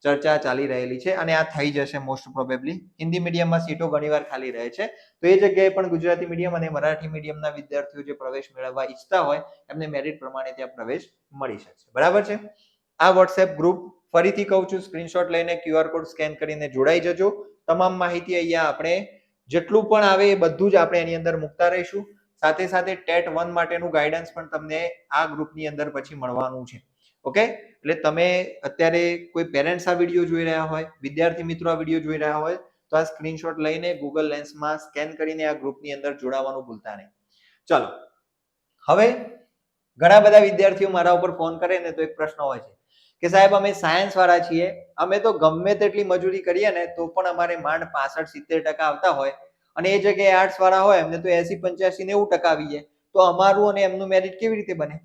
ચર્ચા ચાલી રહેલી છે અને આ થઈ જશે મોસ્ટ પ્રોબેબલી. હિન્દી મીડિયમમાં સીટો ઘણીવાર ખાલી રહે છે, તો એ જગ્યાએ પણ ગુજરાતી મીડિયમ અને મરાઠી મીડિયમના વિદ્યાર્થીઓ જે પ્રવેશ મેળવવા ઈચ્છતા હોય એમને મેરિટ પ્રમાણે ત્યાં પ્રવેશ મળી શકશે, બરાબર છે. આ વોટ્સએપ ગ્રુપ ફરીથી કહું છું, સ્ક્રીનશોટ લઈને QR કોડ સ્કેન કરીને જોડાઈ જજો. તમામ માહિતી અહીંયા આપણે જેટલું પણ આવે એ બધું જ આપણે એની અંદર મૂકતા રહીશું. સાથે સાથે ટેટ 1 માટેનું ગાઈડન્સ પણ તમને આ ગ્રુપની અંદર પછી મળવાનું છે. ઓકે, એટલે તમે અત્યારે કોઈ પેરેન્ટ્સ આ વિડીયો જોઈ રહ્યા હોય, વિદ્યાર્થી મિત્રો આ વિડીયો જોઈ રહ્યા હોય તો આ સ્ક્રીનશોટ લઈને ગૂગલ લેન્સમાં સ્કેન કરીને આ ગ્રુપની અંદર જોડાવાનું ભૂલતા નહીં. ચલો, હવે ઘણા બધા વિદ્યાર્થીઓ મારા ઉપર ફોન કરે ને તો એક પ્રશ્ન હોય છે કે સાહેબ અમે સાયન્સ વાળા છીએ, અમે તો ગમે તેટલી મજૂરી કરીએ ને તો પણ અમારે માંડ 65-70% આવતા હોય અને એ જગ્યાએ આર્ટ્સ વાળા હોય એમને તો 80-85-90% આવી જાય, તો અમારું અને એમનું મેરિટ કેવી રીતે બને?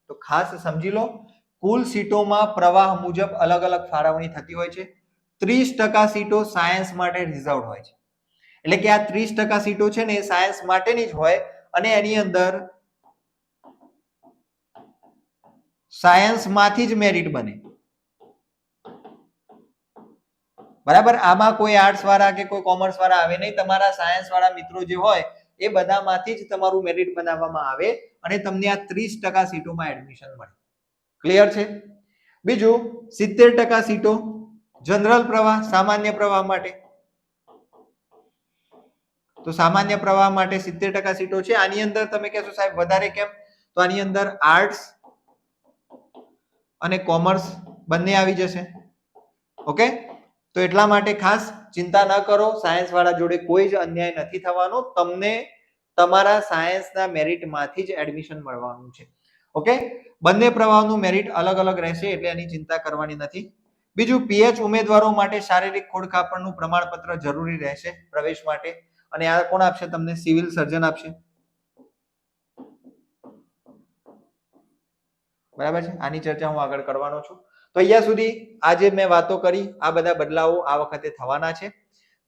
તો ખાસ સમજી લો, કુલ સીટોમાં પ્રવાહ મુજબ અલગ અલગ ફાળવણી થતી હોય છે. 30% સીટો સાયન્સ માટે રિઝર્વ હોય છે, એટલે કે આ 30% સીટો છે ને એ સાયન્સ માટેની જ હોય અને એની અંદર સાયન્સ માંથી જ મેરિટ બને, બરાબર. આમાં કોઈ આર્ટ્સ વાળા કે કોઈ કોમર્સ વાળા આવે નહીં. તમારા સાયન્સ વાળા મિત્રો જે હોય એ બધામાંથી જ તમારું મેરિટ બનાવવામાં આવે અને તમને આ 30% સીટોમાં એડમિશન મળે. ક્લિયર છે? બીજું 70% સીટો જનરલ પ્રવાહ સામાન્ય પ્રવાહ માટે. તો સામાન્ય પ્રવાહ માટે 70% સીટો છે. આની અંદર તમે કહેશો સાહેબ વધારે કેમ? તો આની અંદર આર્ટ્સ અને કોમર્સ બંને આવી જશે. ઓકે, તો એટલા માટે ખાસ ચિંતા ન કરો, સાયન્સ વાળા જોડે કોઈ જ અન્યાય નથી થવાનો. તમને તમારા સાયન્સના મેરિટમાંથી જ એડમિશન મળવાનું છે. ઓકે, બંને પ્રવાહનું મેરિટ અલગ અલગ રહેશે એટલે એની ચિંતા કરવાની નથી. બીજું, પીએચ ઉમેદવારો માટે શારીરિક ખોડખાપણનું પ્રમાણપત્ર જરૂરી રહેશે પ્રવેશ માટે. અને આ કોણ આપશે તમને? સિવિલ સર્જન આપશે. બરાબર છે, આની ચર્ચા હું આગળ કરવાનો છું. તો અહીંયા સુધી આજે મેં વાતો કરી, આ બધા બદલાવો આ વખતે થવાના છે.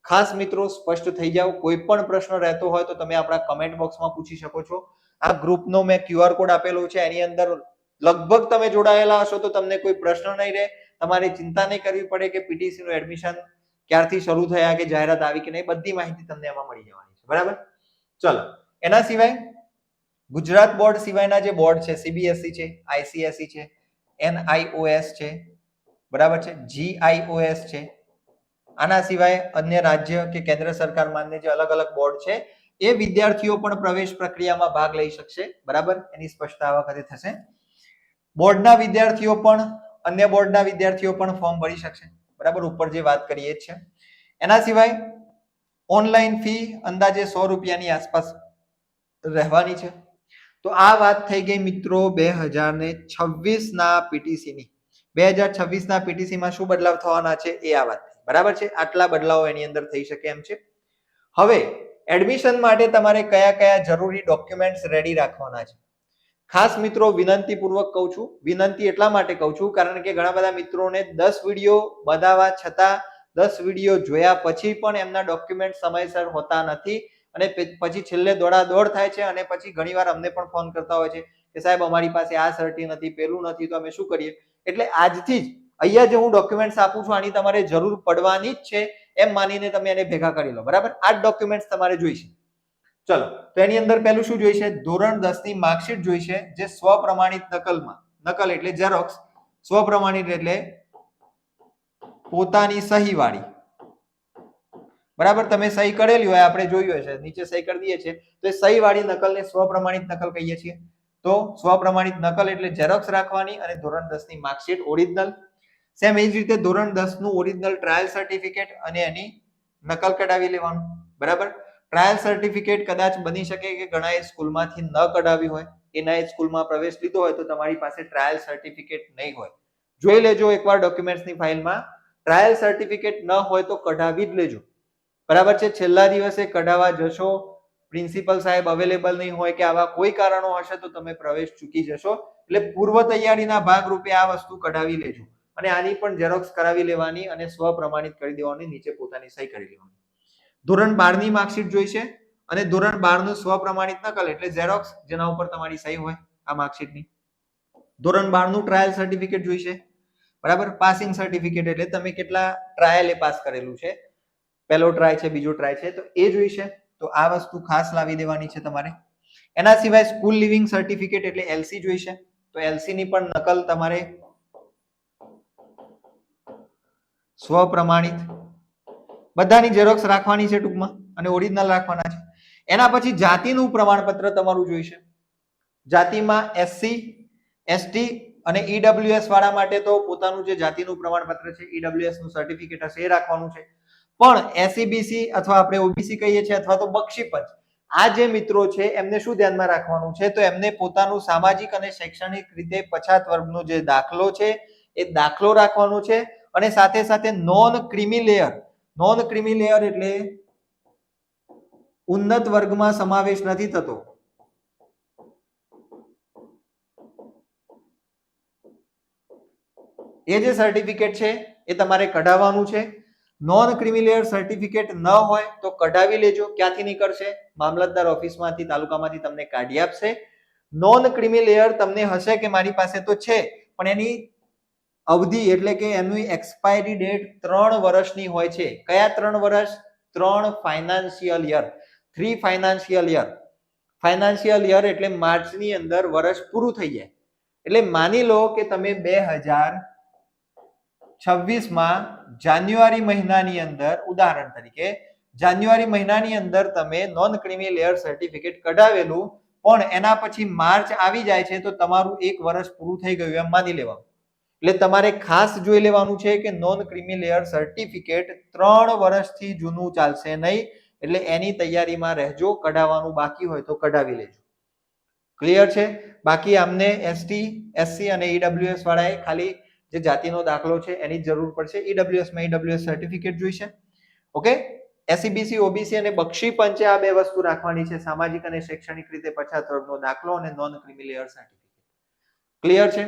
ખાસ મિત્રો સ્પષ્ટ થઈ જાવ. કોઈ પણ પ્રશ્ન રહેતો હોય તો તમે આપણા કમેન્ટ બોક્સમાં પૂછી શકો છો. આ ગ્રુપનો મેં QR કોડ આપેલો છે, એની અંદર લગભગ તમે જોડાયેલા હશો તો તમને કોઈ પ્રશ્ન નહીં રહે. તમારે ચિંતા નહીં કરવી પડે કે પીટીસી નું એડમિશન ક્યારથી શરૂ થયા કે જાહેરાત આવી કે નહીં, બધી માહિતી તમને એમાં મળી જવાની છે. બરાબર, ચલો. એના સિવાય ગુજરાત બોર્ડ સિવાયના જે બોર્ડ છે, સીબીએસઈ છે, આઈસીએસઈ છે, NIOS છે, બરાબર છે, GIOS છે, આના સિવાય અન્ય રાજ્ય કે કેન્દ્ર સરકાર માન્ય જે અલગ અલગ બોર્ડ છે, એ વિદ્યાર્થીઓ પણ પ્રવેશ પ્રક્રિયામાં ભાગ લઈ શકશે. બરાબર, એની સ્પષ્ટતા આ વખતે થશે. બોર્ડના વિદ્યાર્થીઓ પણ અન્ય બોર્ડના વિદ્યાર્થીઓ પણ ફોર્મ ભરી શકશે. બરાબર, ઉપર જે વાત કરીએ છે. એના સિવાય ઓનલાઈન ફી અંદાજે 100 રૂપિયાની આસપાસ રહેવાની છે. તો આ વાત થઈ ગઈ મિત્રો 2026 ના પીટીસી ની. 2026 ના પીટીસી માં શું બદલાવ થવાના છે એ આ વાત. બરાબર છે, આટલા બદલાવો એની અંદર થઈ શકે એમ છે. હવે એડમિશન માટે તમારે કયા કયા જરૂરી ડોક્યુમેન્ટ્સ રેડી રાખવાના છે. ખાસ મિત્રો વિનંતી પૂર્વક કહું છું, વિનંતી એટલા માટે કહું છું કારણ કે ઘણા બધા મિત્રોને 10 વિડીયો બતાવવા છતાં 10 વિડીયો જોયા પછી પણ એમના ડોક્યુમેન્ટ સમયસર હોતા નથી અને પછી છેલ્લે દોડાદોડ થાય છે અને પછી ઘણીવાર અમને પણ ફોન કરતા હોય છે કે સાહેબ અમારી પાસે આ સર્ટી નથી, પેલું નથી, તો અમે શું કરીએ. એટલે આજથી જ અહીંયા જે હું ડોક્યુમેન્ટ્સ આપું છું આની તમારે જરૂર પડવાની જ છે એમ માનીને તમે એને ભેગા કરી લો. બરાબર, આ ડોક્યુમેન્ટ્સ તમારે જોઈશે. ચલો, તો એની અંદર પહેલું શું જોઈશે? ધોરણ 10 ની માર્કશીટ જોઈશે, જે સ્વપ્રમાણિત નકલમાં, નકલ એટલે ઝેરોક્સ, સ્વપ્રમાણિત એટલે પોતાની સહી વાળી. બરાબર, તમે સહી કરેલી હોય, આપણે જોયું હશે નીચે સહી કરી દઈએ છીએ, તો એ સહી વાળી નકલને સ્વપ્રમાણિત નકલ કહીએ છીએ. તો સ્વપ્રમાણિત નકલ એટલે ઝેરોક્સ રાખવાની અને ધોરણ 10 ની માર્કશીટ ઓરિજિનલ. સેમ એ જ રીતે ધોરણ 10 નું ઓરિજિનલ ટ્રાયલ સર્ટિફિકેટ અને એની નકલ કઢાવી લેવાનું. બરાબર, ટ્રાયલ સર્ટિફિકેટ કદાચ બની શકે કે ઘણા સ્કૂલમાંથી ન કઢાવી હોય, એના સ્કૂલમાં પ્રવેશ લીધો હોય તો તમારી પાસે ટ્રાયલ સર્ટિફિકેટ નહીં હોય. જોઈ લેજો એકવાર ડોક્યુમેન્ટ્સની ફાઇલમાં, ટ્રાયલ સર્ટિફિકેટ ન હોય તો કઢાવી જ લેજો. બરાબર છે, છેલ્લા દિવસે કઢાવવા જશો, પ્રિન્સિપલ સાહેબ અવેલેબલ નહીં હોય કે આવા કોઈ કારણો હશે તો તમે પ્રવેશ ચૂકી જશો. એટલે પૂર્વ તૈયારીના ભાગરૂપે આ વસ્તુ કઢાવી લેજો અને આની પણ ઝેરોક્સ કરાવી લેવાની અને સ્વપ્રમાણિત કરી દેવાની, નીચે પોતાની સહી કરી લેવાની. ધોરણ 12 ની માર્કશીટ જોઈશે અને ધોરણ 12 નું સ્વપ્રમાણિત નકલ એટલે ઝેરોક્સ જેના ઉપર તમારી સહી હોય આ માર્કશીટની. ધોરણ 12 નું ટ્રાયલ સર્ટિફિકેટ જોઈશે. બરાબર, પાસિંગ સર્ટિફિકેટ એટલે તમે કેટલા ટ્રાયલ એ પાસ કરેલું છે, પહેલો ટ્રાય છે, બીજો ટ્રાય છે, તો એ જોઈશે. તો આ વસ્તુ ખાસ લાવી દેવાની છે તમારે. એના સિવાય સ્કૂલ લિવિંગ સર્ટિફિકેટ એટલે એલસી જોઈશે. તો એલસી ની પણ નકલ તમારે સ્વપ્રમાણિત બધાની ઝેરોક્સ રાખવાની છે ટૂંકમાં અને ઓરિજિનલ રાખવાના છે. એના પછી જાતિનું પ્રમાણપત્ર તમારું જોઈશે. જાતિમાં એસસી, એસટી અને ઈડબ્લ્યુએસ વાળા માટે તો પોતાનું જે જાતિનું પ્રમાણપત્ર છે, ઈડબ્લ્યુએસ નું સર્ટિફિકેટ હશે એ રાખવાનું છે. પણ એસસીબીસી અથવા આપણે ઓબીસી કહીએ છીએ અથવા તો બક્ષીપંચ, આ જે મિત્રો છે એમને શું ધ્યાનમાં રાખવાનું છે? તો એમને પોતાનું સામાજિક અને શૈક્ષણિક રીતે પછાત વર્ગનો જે દાખલો છે એ દાખલો રાખવાનો છે અને સાથે સાથે non creamy layer, non creamy layer એટલે ઉન્નત વર્ગમાં સમાવેશ નથી થતો, એ જે સર્ટિફિકેટ છે એ તમારે કઢાવવાનું છે. નોન ક્રિમી લેયર સર્ટિફિકેટ ન હોય તો કઢાવી લેજો. ક્યાંથી નીકળશે? મામલતદાર ઓફિસમાંથી, તાલુકામાંથી તમને કાઢી આપશે. નોન ક્રિમી લેયર તમને હશે કે મારી પાસે તો છે, પણ એની અવધિ એટલે કે એની એક્સપાયરી ડેટ 3 વર્ષની હોય છે. કયા 3 વર્ષ? 3 financial year, 3 financial year. Financial year એટલે માર્ચની અંદર વર્ષ પૂરું થઈ જાય. એટલે માની લો કે તમે 2026 માં જાન્યુઆરી મહિનાની અંદર, ઉદાહરણ તરીકે જાન્યુઆરી મહિનાની અંદર તમે નોન ક્રીમી લેયર સર્ટિફિકેટ કઢાવેલું, પણ એના પછી માર્ચ આવી જાય છે તો તમારું એક વર્ષ પૂરું થઈ ગયું એમ માની લેવાનું. એટલે તમારે ખાસ જોઈ લેવાનું છે કે નોન ક્રીમી લેયર સર્ટિફિકેટ 3 વર્ષથી જૂનું ચાલશે નહીં. એટલે એની તૈયારીમાં રહેજો. કઢાવવાનું બાકી હોય તો કઢાવી લેજો. ક્લિયર છે? બાકી આમને એસટી, એસસી અને ઈડબ્લ્યુએસ વાળાએ ખાલી જે જાતિનો દાખલો છે એની જરૂર પડશે. ઈડબ્લ્યુએસ માં ઈડબ્લ્યુએસ સર્ટિફિકેટ જોઈશે. ઓકે, એસસીબીસી, ઓબીસી અને બક્ષી પંચે આ બે વસ્તુ રાખવાની છે: સામાજિક અને શૈક્ષણિક રીતે પછાત વર્ગનો દાખલો અને non creamy layer certificate. Clear છે?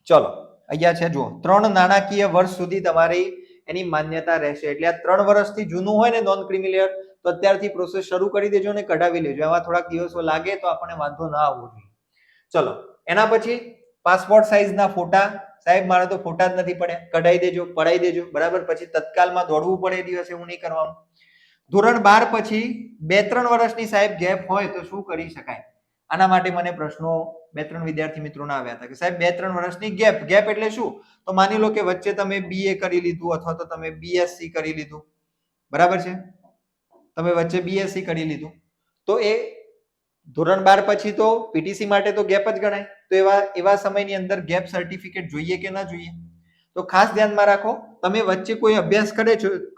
ચલો, અહીંયા છે જુઓ, 3 નાણાકીય વર્ષ સુધી તમારી એની માન્યતા રહેશે. એટલે આ 3 વર્ષથી જૂનું હોય ને નોન ક્રીમી લેયર, તો અત્યારથી પ્રોસેસ શરૂ કરી દેજો ને કઢાવી લેજો. એમાં થોડાક દિવસો લાગે તો આપણને વાંધો ના આવવો જોઈએ. ચલો, એના પછી પાસપોર્ટ સાઇઝના ફોટા. સાહેબ મારે તો ફોટા જ નથી પડ્યા, કઢાઈ દેજો, પડાઈ દેજો. બરાબર? પછી તત્કાલમાં દોડવું પડે એ દિવસે, હું નહીં કરવાનું. ધોરણ 12 પછી 2-3 વર્ષની સાહેબ ગેપ હોય તો શું કરી શકાય? આના માટે મને પ્રશ્નો 2-3 વિદ્યાર્થી મિત્રોના આવ્યા હતા કે સાહેબ 2-3 વર્ષની ગેપ. ગેપ એટલે શું? તો માની લો કે વચ્ચે તમે બીએ કરી લીધું અથવા તો તમે બીએસસી કરી લીધું. બરાબર છે? તમે વચ્ચે બીએસસી કરી લીધું તો એ ધોરણ 12 પછી તો પીટીસી માટે તો ગેપ જ ગણાય. તો એવા સમયની અંદર ગેપ સર્ટિફિકેટ જોઈએ કે ના જોઈએ? તો ખાસ ધ્યાનમાં રાખો, તમે વચ્ચે કોઈ અભ્યાસ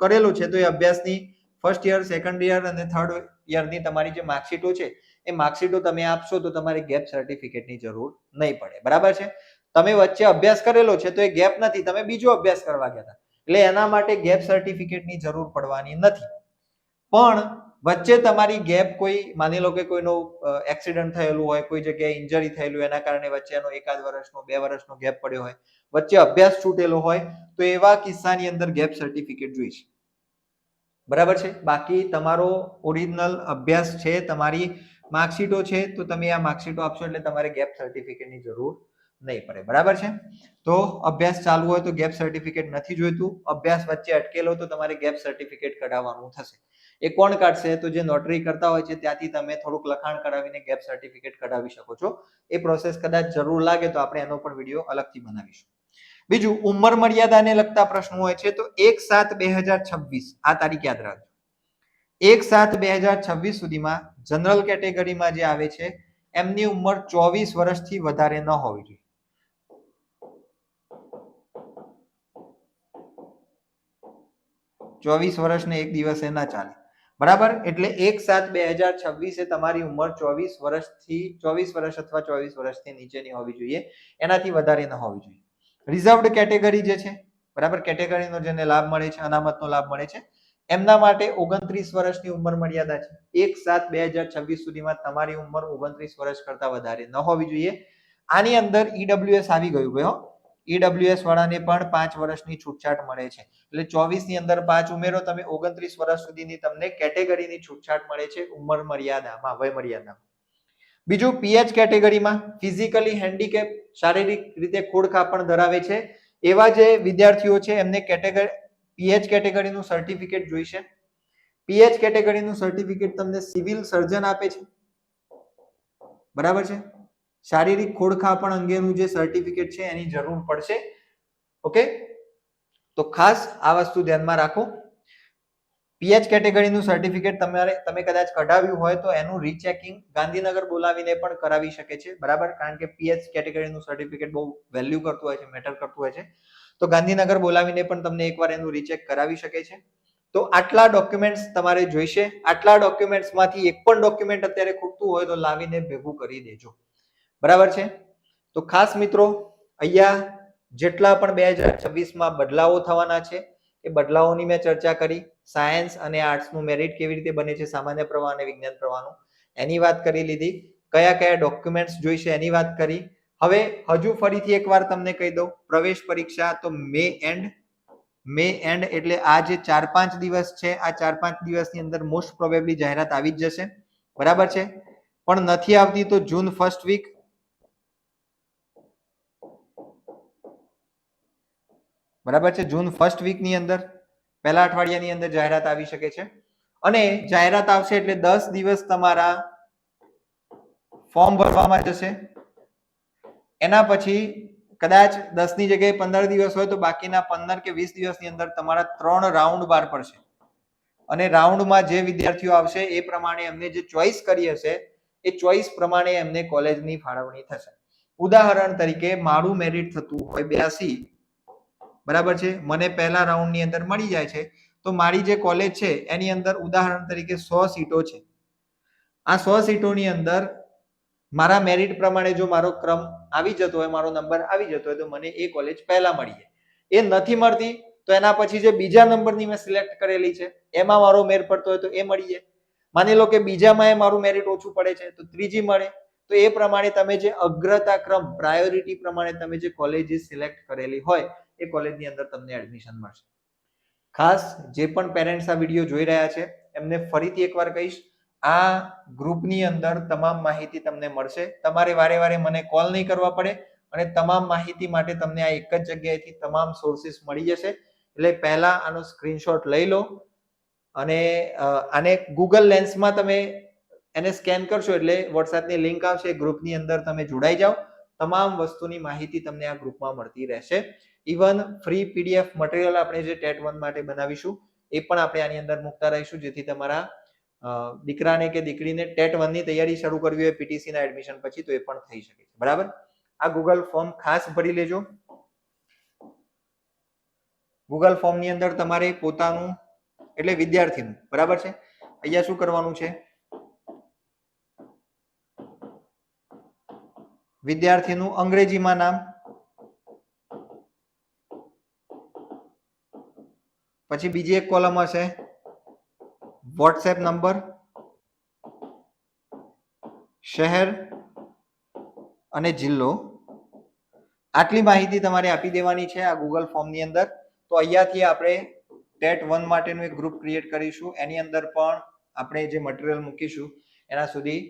કરેલો છે તો એ અભ્યાસની ફર્સ્ટ યર, સેકન્ડ યર અને થર્ડ યરની તમારી જે માર્કશીટો છે એ માર્કશીટો તમે આપશો તો તમારે ગેપ સર્ટિફિકેટની જરૂર નહીં પડે. બરાબર છે? તમે વચ્ચે અભ્યાસ કરેલો છે તો એ ગેપ નથી, તમે બીજો અભ્યાસ કરવા ગયા હતા, એટલે એના માટે ગેપ સર્ટિફિકેટની જરૂર પડવાની નથી. પણ વચ્ચે તમારી ગેપ, કોઈ માની લો કે કોઈનો એક્સિડન્ટ થયેલું હોય, કોઈ જગ્યાએ ઇન્જરી થયેલું, એના કારણે વચ્ચે એનો 1 વર્ષનો 2 વર્ષનો ગેપ પડ્યો હોય, વચ્ચે અભ્યાસ છૂટેલો હોય, તો એવા કિસ્સાની અંદર ગેપ સર્ટિફિકેટ જોઈશે. બરાબર છે? બાકી તમારો ઓરિજિનલ અભ્યાસ છે, તમારી માર્કશીટો છે, તો તમે આ માર્કશીટો આપશો એટલે તમારે ગેપ સર્ટિફિકેટની જરૂર નહીં પડે. બરાબર છે? તો અભ્યાસ ચાલુ હોય તો ગેપ સર્ટિફિકેટ નથી જોઈતું. અભ્યાસ વચ્ચે અટકેલો તો તમારે ગેપ સર્ટિફિકેટ કઢાવવાનું થશે. એ કોણ કાઢશે? તો જે નોટરી કરતા હોય છે ત્યાંથી તમે થોડુંક લખાણ કરાવીને ગેપ સર્ટિફિકેટ કઢાવી શકો છો. એ પ્રોસેસ કદાચ જરૂર લાગે તો આપણે એનો પણ વિડીયો અલગથી બનાવીશું. બીજું, ઉંમર મર્યાદાને લગતા પ્રશ્નો હોય છે તો 1/7/2026 આ તારીખ યાદ રાખજો. 1/7/2026 સુધીમાં જનરલ કેટેગરીમાં જે આવે છે એમની ઉંમર 24 વર્ષથી વધારે ન હોવી જોઈએ. 24 વર્ષને એક દિવસે ના ચાલે. બરાબર? એટલે 1/7/2026 તમારી ઉંમર 24 વર્ષ અથવા 24 વર્ષથી નીચેની હોવી જોઈએ, એનાથી વધારે ન હોવી જોઈએ. રિઝર્વડ કેટેગરી જે છે, બરાબર, કેટેગરીનો જેને લાભ મળે છે, અનામતનો લાભ મળે છે, એમના માટે 29 વર્ષની ઉંમર મર્યાદા છે. 1/7/2026 સુધીમાં તમારી ઉંમર 29 વર્ષ કરતા વધારે ન હોવી જોઈએ. આની અંદર ઈડબ્લ્યુએસ આવી ગયું ભાઈ. ઈડબ્લ્યુએસ વાળાને પણ 5 વર્ષની છૂટછાટ મળે છે. એટલે 24 ની અંદર 5 ઉમેરો તમે, 29 વર્ષ સુધીની તમને કેટેગરીની છૂટછાટ મળે છે ઉંમર મર્યાદામાં, વય મર્યાદામાં. બીજું, પીએચ કેટેગરીમાં ફિઝિકલી હેન્ડીકેપ, શારીરિક રીતે ખોડખાપણ ધરાવે છે એવા જે વિદ્યાર્થીઓ છે એમને પીએચ કેટેગરીનું સર્ટિફિકેટ જોઈશે. પીએચ કેટેગરીનું સર્ટિફિકેટ તમને સિવિલ સર્જન આપે છે. બરાબર છે? શારીરિક ખોડખાપણ અંગેનું જે સર્ટિફિકેટ છે એની જરૂર પડશે. ઓકે, તો ખાસ આ વસ્તુ ધ્યાનમાં રાખો. પીએચ કેટેગરીનું સર્ટિફિકેટ તમે કદાચ કઢાવ્યું હોય તો એનું રીચેકિંગ ગાંધીનગર બોલાવીને પણ કરાવી શકે છે. બરાબર? કારણ કે પીએચ કેટેગરીનું સર્ટિફિકેટ બહુ વેલ્યુ કરતું હોય છે, મેટર કરતું હોય છે, તો ગાંધીનગર બોલાવીને પણ તમને એકવાર એનું રીચેક કરાવી શકે છે. તો આટલા ડોક્યુમેન્ટ્સ તમારે જોઈશે. આટલા ડોક્યુમેન્ટ્સમાંથી એક પણ ડોક્યુમેન્ટ અત્યારે ખૂટતું હોય તો લાવીને ભેગું કરી દેજો. બરાબર છે? તો ખાસ મિત્રો, અહીંયા જેટલા પણ 2026માં બદલાવો થવાના છે એ બદલાવોની મેં ચર્ચા કરી. સાયન્સ અને આર્ટ્સનું મેરિટ કેવી રીતે બને છે, સામાન્ય પ્રવાહ અને વિજ્ઞાન પ્રવાહનું, એની વાત કરી લીધી. કયા કયા ડોક્યુમેન્ટ્સ જોઈશે એની વાત કરી. હવે હજુ ફરીથી એકવાર તમને કહી દઉં, પ્રવેશ પરીક્ષા તો મે એન્ડ એટલે આ જે 4-5 દિવસ છે, આ 4-5 દિવસની અંદર મોસ્ટ પ્રોબેબલી જાહેરાત આવી જ જશે. બરાબર છે? પણ નથી આવતી તો જૂન ફર્સ્ટ વીક, બરાબર છે, જૂન ફર્સ્ટ વીકની અંદર, પહેલા અઠવાડિયાની અંદર જાહેરાત આવી શકે છે. અને જાહેરાત આવશે એટલે 10 દિવસ તમારા ફોર્મ ભરવામાં જશે. એના પછી કદાચ 10 ની જગ્યાએ 15 દિવસ હોય તો બાકીના 15 કે 20 દિવસની અંદર તમારા 3 રાઉન્ડ બહાર પડશે અને રાઉન્ડમાં જે વિદ્યાર્થીઓ આવશે એ પ્રમાણે એમને જે ચોઈસ કરી હશે એ ચોઈસ પ્રમાણે એમને કોલેજની ફાળવણી થશે. ઉદાહરણ તરીકે મારું મેરિટ થતું હોય 82, બરાબર છે, મને પહેલા રાઉન્ડની અંદર મળી જાય છે, તો મારી જે કોલેજ છે એની અંદર ઉદાહરણ તરીકે 100 સીટો છે. આ 100 સીટોની અંદર મારા મેરિટ પ્રમાણે જો મારો ક્રમ આવી જતો હોય, મારો નંબર આવી જતો હોય તો મને એ કોલેજ પહેલા મળી જાય. એ નથી મળતી તો એના પછી જે બીજા નંબરની મેં સિલેક્ટ કરેલી છે એમાં મારો મેર પડતો હોય તો એ મળી જાય. માની લો કે બીજામાં એ મારું મેરિટ ઓછું પડે છે તો ત્રીજી મળે. તો એ પ્રમાણે તમે જે અગ્રતા ક્રમ, પ્રાયોરિટી પ્રમાણે તમે જે કોલેજ સિલેક્ટ કરેલી હોય એ કોલેજની અંદર તમને એડમિશન મળશે. ખાસ જે પણ પેરેન્ટ્સ આ વિડીયો જોઈ રહ્યા છે એમને ફરીથી એકવાર કહીશ, આ ગ્રુપની અંદર તમામ માહિતી તમને મળશે. તમારે વારે વારે મને કોલ નહીં કરવા પડે અને તમામ માહિતી માટે તમને આ એક જ જગ્યાએથી તમામ સોર્સિસ મળી જશે. એટલે પહેલા આનો સ્ક્રીનશોટ લઈ લો અને આને ગૂગલ લેન્સમાં તમે એને સ્કેન કરશો એટલે વોટ્સએપની લિંક આવશે, ગ્રુપની અંદર તમે જોડાઈ જાઓ. તમામ વસ્તુની માહિતી તમને આ ગ્રુપમાં મળતી રહેશે. ઇવન ફ્રી પીડીએફ મટીરિયલ આપણે જે ટેટ 1 માટે બનાવીશું એ પણ આપણે આની અંદર મૂકતા રહીશું, જેથી તમારા દીકરાને કે દીકરીને ટેટ 1 ની તૈયારી શરૂ કરવી હોય પીટીસી ના એડમિશન પછી તો એ પણ થઈ શકે છે. બરાબર, આ ગૂગલ ફોર્મ ખાસ ભરી લેજો. ગૂગલ ફોર્મ ની અંદર તમારે પોતાનું એટલે વિદ્યાર્થીનું, બરાબર છે, અહીંયા શું કરવાનું છે, વિદ્યાર્થીનું અંગ્રેજીમાં નામ, પછી બીજી એક કોલમ હશે વોટ્સએપ નંબર, શહેર અને જિલ્લો. આટલી માહિતી તમારે આપી દેવાની છે આ ગૂગલ ફોર્મ ની અંદર. તો અહીંયાથી આપણે ટેટ 1 માટેનું એક ગ્રુપ ક્રિએટ કરીશું, એની અંદર પણ આપણે જે મટીરિયલ મૂકીશું એના સુધી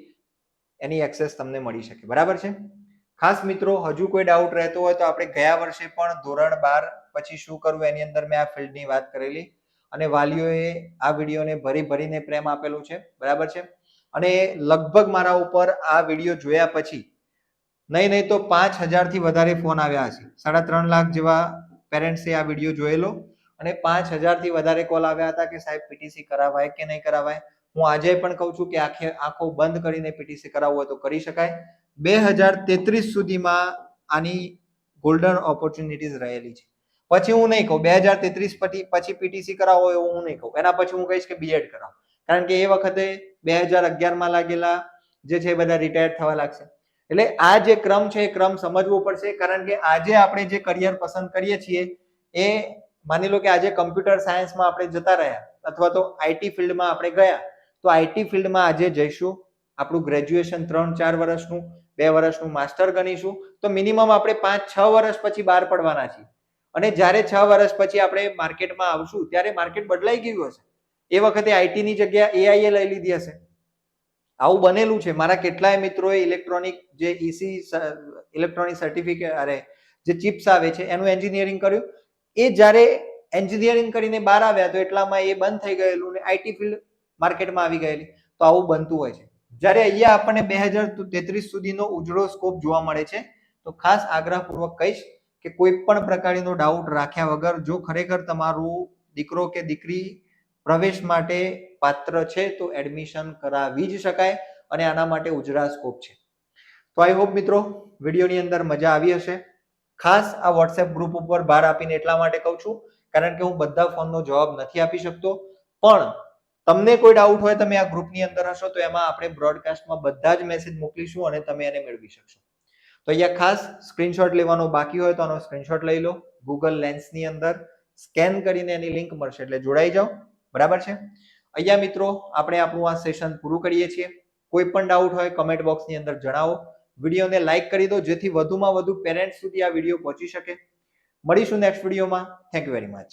એની એક્સેસ તમને મળી શકે. બરાબર છે. ખાસ મિત્રો, હજુ કોઈ ડાઉટ રહેતો હોય તો આપણે ગયા વર્ષે પણ ધોરણ 12 પછી શું કરવું એની અંદર મેં આ ફિલ્ડની વાત કરેલી અને વાલીઓએ આ વિડીયોને ભરીને પ્રેમ આપેલું છે. બરાબર છે. અને લગભગ મારા ઉપર આ વિડીયો જોયા પછી નહીં તો 5000 થી વધારે ફોન આવ્યા હશે. 3.5 લાખ જેવા પેરેન્ટ્સે આ વિડીયો જોયેલો અને 5000 થી વધારે કોલ આવ્યા હતા કે સાહેબ પીટીસી કરાવાય કે નહીં કરાવાય. હું આજે પણ કહું છું કે આંખો બંધ કરીને પીટીસી કરાવવું હોય તો કરી શકાય. 2033 સુધીમાં આની ગોલ્ડન ઓપોર્ચ્યુનિટીઝ રહેલી છે. પછી હું નહીં કહું 2033 પછી પીટીસી કરાવો એવું હું નહીં કહું. એના પછી હું કહીશ કે બીએડ કરાવો, કારણ કે એ વખતે 2011 માં લાગેલા જે છે બધા રિટાયર થવા લાગશે. એટલે આ જે ક્રમ છે એ ક્રમ સમજવો પડશે, કારણ કે આજે આપણે જે કરિયર પસંદ કરીએ છીએ એ માની લો કે આજે કમ્પ્યુટર સાયન્સમાં આપણે જતા રહ્યા અથવા તો આઈટી ફિલ્ડમાં આપણે ગયા, તો આઈટી ફિલ્ડમાં આજે જઈશું, આપણું ગ્રેજ્યુએશન 3-4 વર્ષનું, 2 વર્ષનું માસ્ટર ગણીશું તો મિનિમમ આપણે 5-6 વર્ષ પછી બહાર પડવાના છીએ. અને જ્યારે 6 વર્ષ પછી આપણે માર્કેટમાં આવશું ત્યારે માર્કેટ બદલાઈ ગયું હશે. એ વખતે આઈટી ની જગ્યા એઆઈએ લઈ લીધી હશે. આવું બનેલું છે. મારા કેટલાય મિત્રોએ ઇલેક્ટ્રોનિક જે ઇલેક્ટ્રોનિક સર્ટિફિકેટ જે ચિપ્સ આવે છે એનું એન્જિનિયરિંગ કર્યું. એ જ્યારે એન્જિનિયરિંગ કરીને બહાર આવ્યા તો એટલામાં એ બંધ થઈ ગયેલું ને આઈટી ફિલ્ડ માર્કેટમાં આવી ગયેલી. તો આવું બનતું હોય છે. જ્યારે અહીંયા આપણને 2033 સુધીનો ઉજળો સ્કોપ જોવા મળે છે. તો ખાસ આગ્રહપૂર્વક કહીશ કે કોઈ પણ પ્રકારનો ડાઉટ રાખ્યા વગર જો ખરેખર તમારું દીકરો કે દીકરી પ્રવેશ માટે પાત્ર છે તો એડમિશન કરાવી જ શકાય અને આના માટે ઉજળા સ્કોપ છે. તો આઈ હોપ મિત્રો વિડીયોની અંદર મજા આવી હશે. ખાસ આ વોટ્સએપ ગ્રુપ ઉપર બહાર આપીને એટલા માટે કહું છું કારણ કે હું બધા ફોનનો જવાબ નથી આપી શકતો, પણ તમને કોઈ ડાઉટ હોય તમે આ ગ્રુપની અંદર હશો તો એમાં આપણે બ્રોડકાસ્ટમાં બધા જ મેસેજ મોકલીશું અને તમે એને મેળવી શકશો. તો અહીંયા ખાસ સ્ક્રીનશોટ લેવાનો બાકી હોય તો આનો સ્ક્રીનશોટ લઈ લો. ગૂગલ લેન્સની અંદર સ્કેન કરીને એની લિંક મળશે એટલે જોડાઈ જાઓ. બરાબર છે. અહીંયા મિત્રો આપણે આપણું આ સેશન પૂરું કરીએ છીએ. કોઈ પણ ડાઉટ હોય કમેન્ટ બોક્સની અંદર જણાવો. વિડીયોને લાઈક કરી દો જેથી વધુમાં વધુ પેરેન્ટ્સ સુધી આ વિડીયો પહોંચી શકે. મળીશું નેક્સ્ટ વિડીયોમાં. Thank you very much.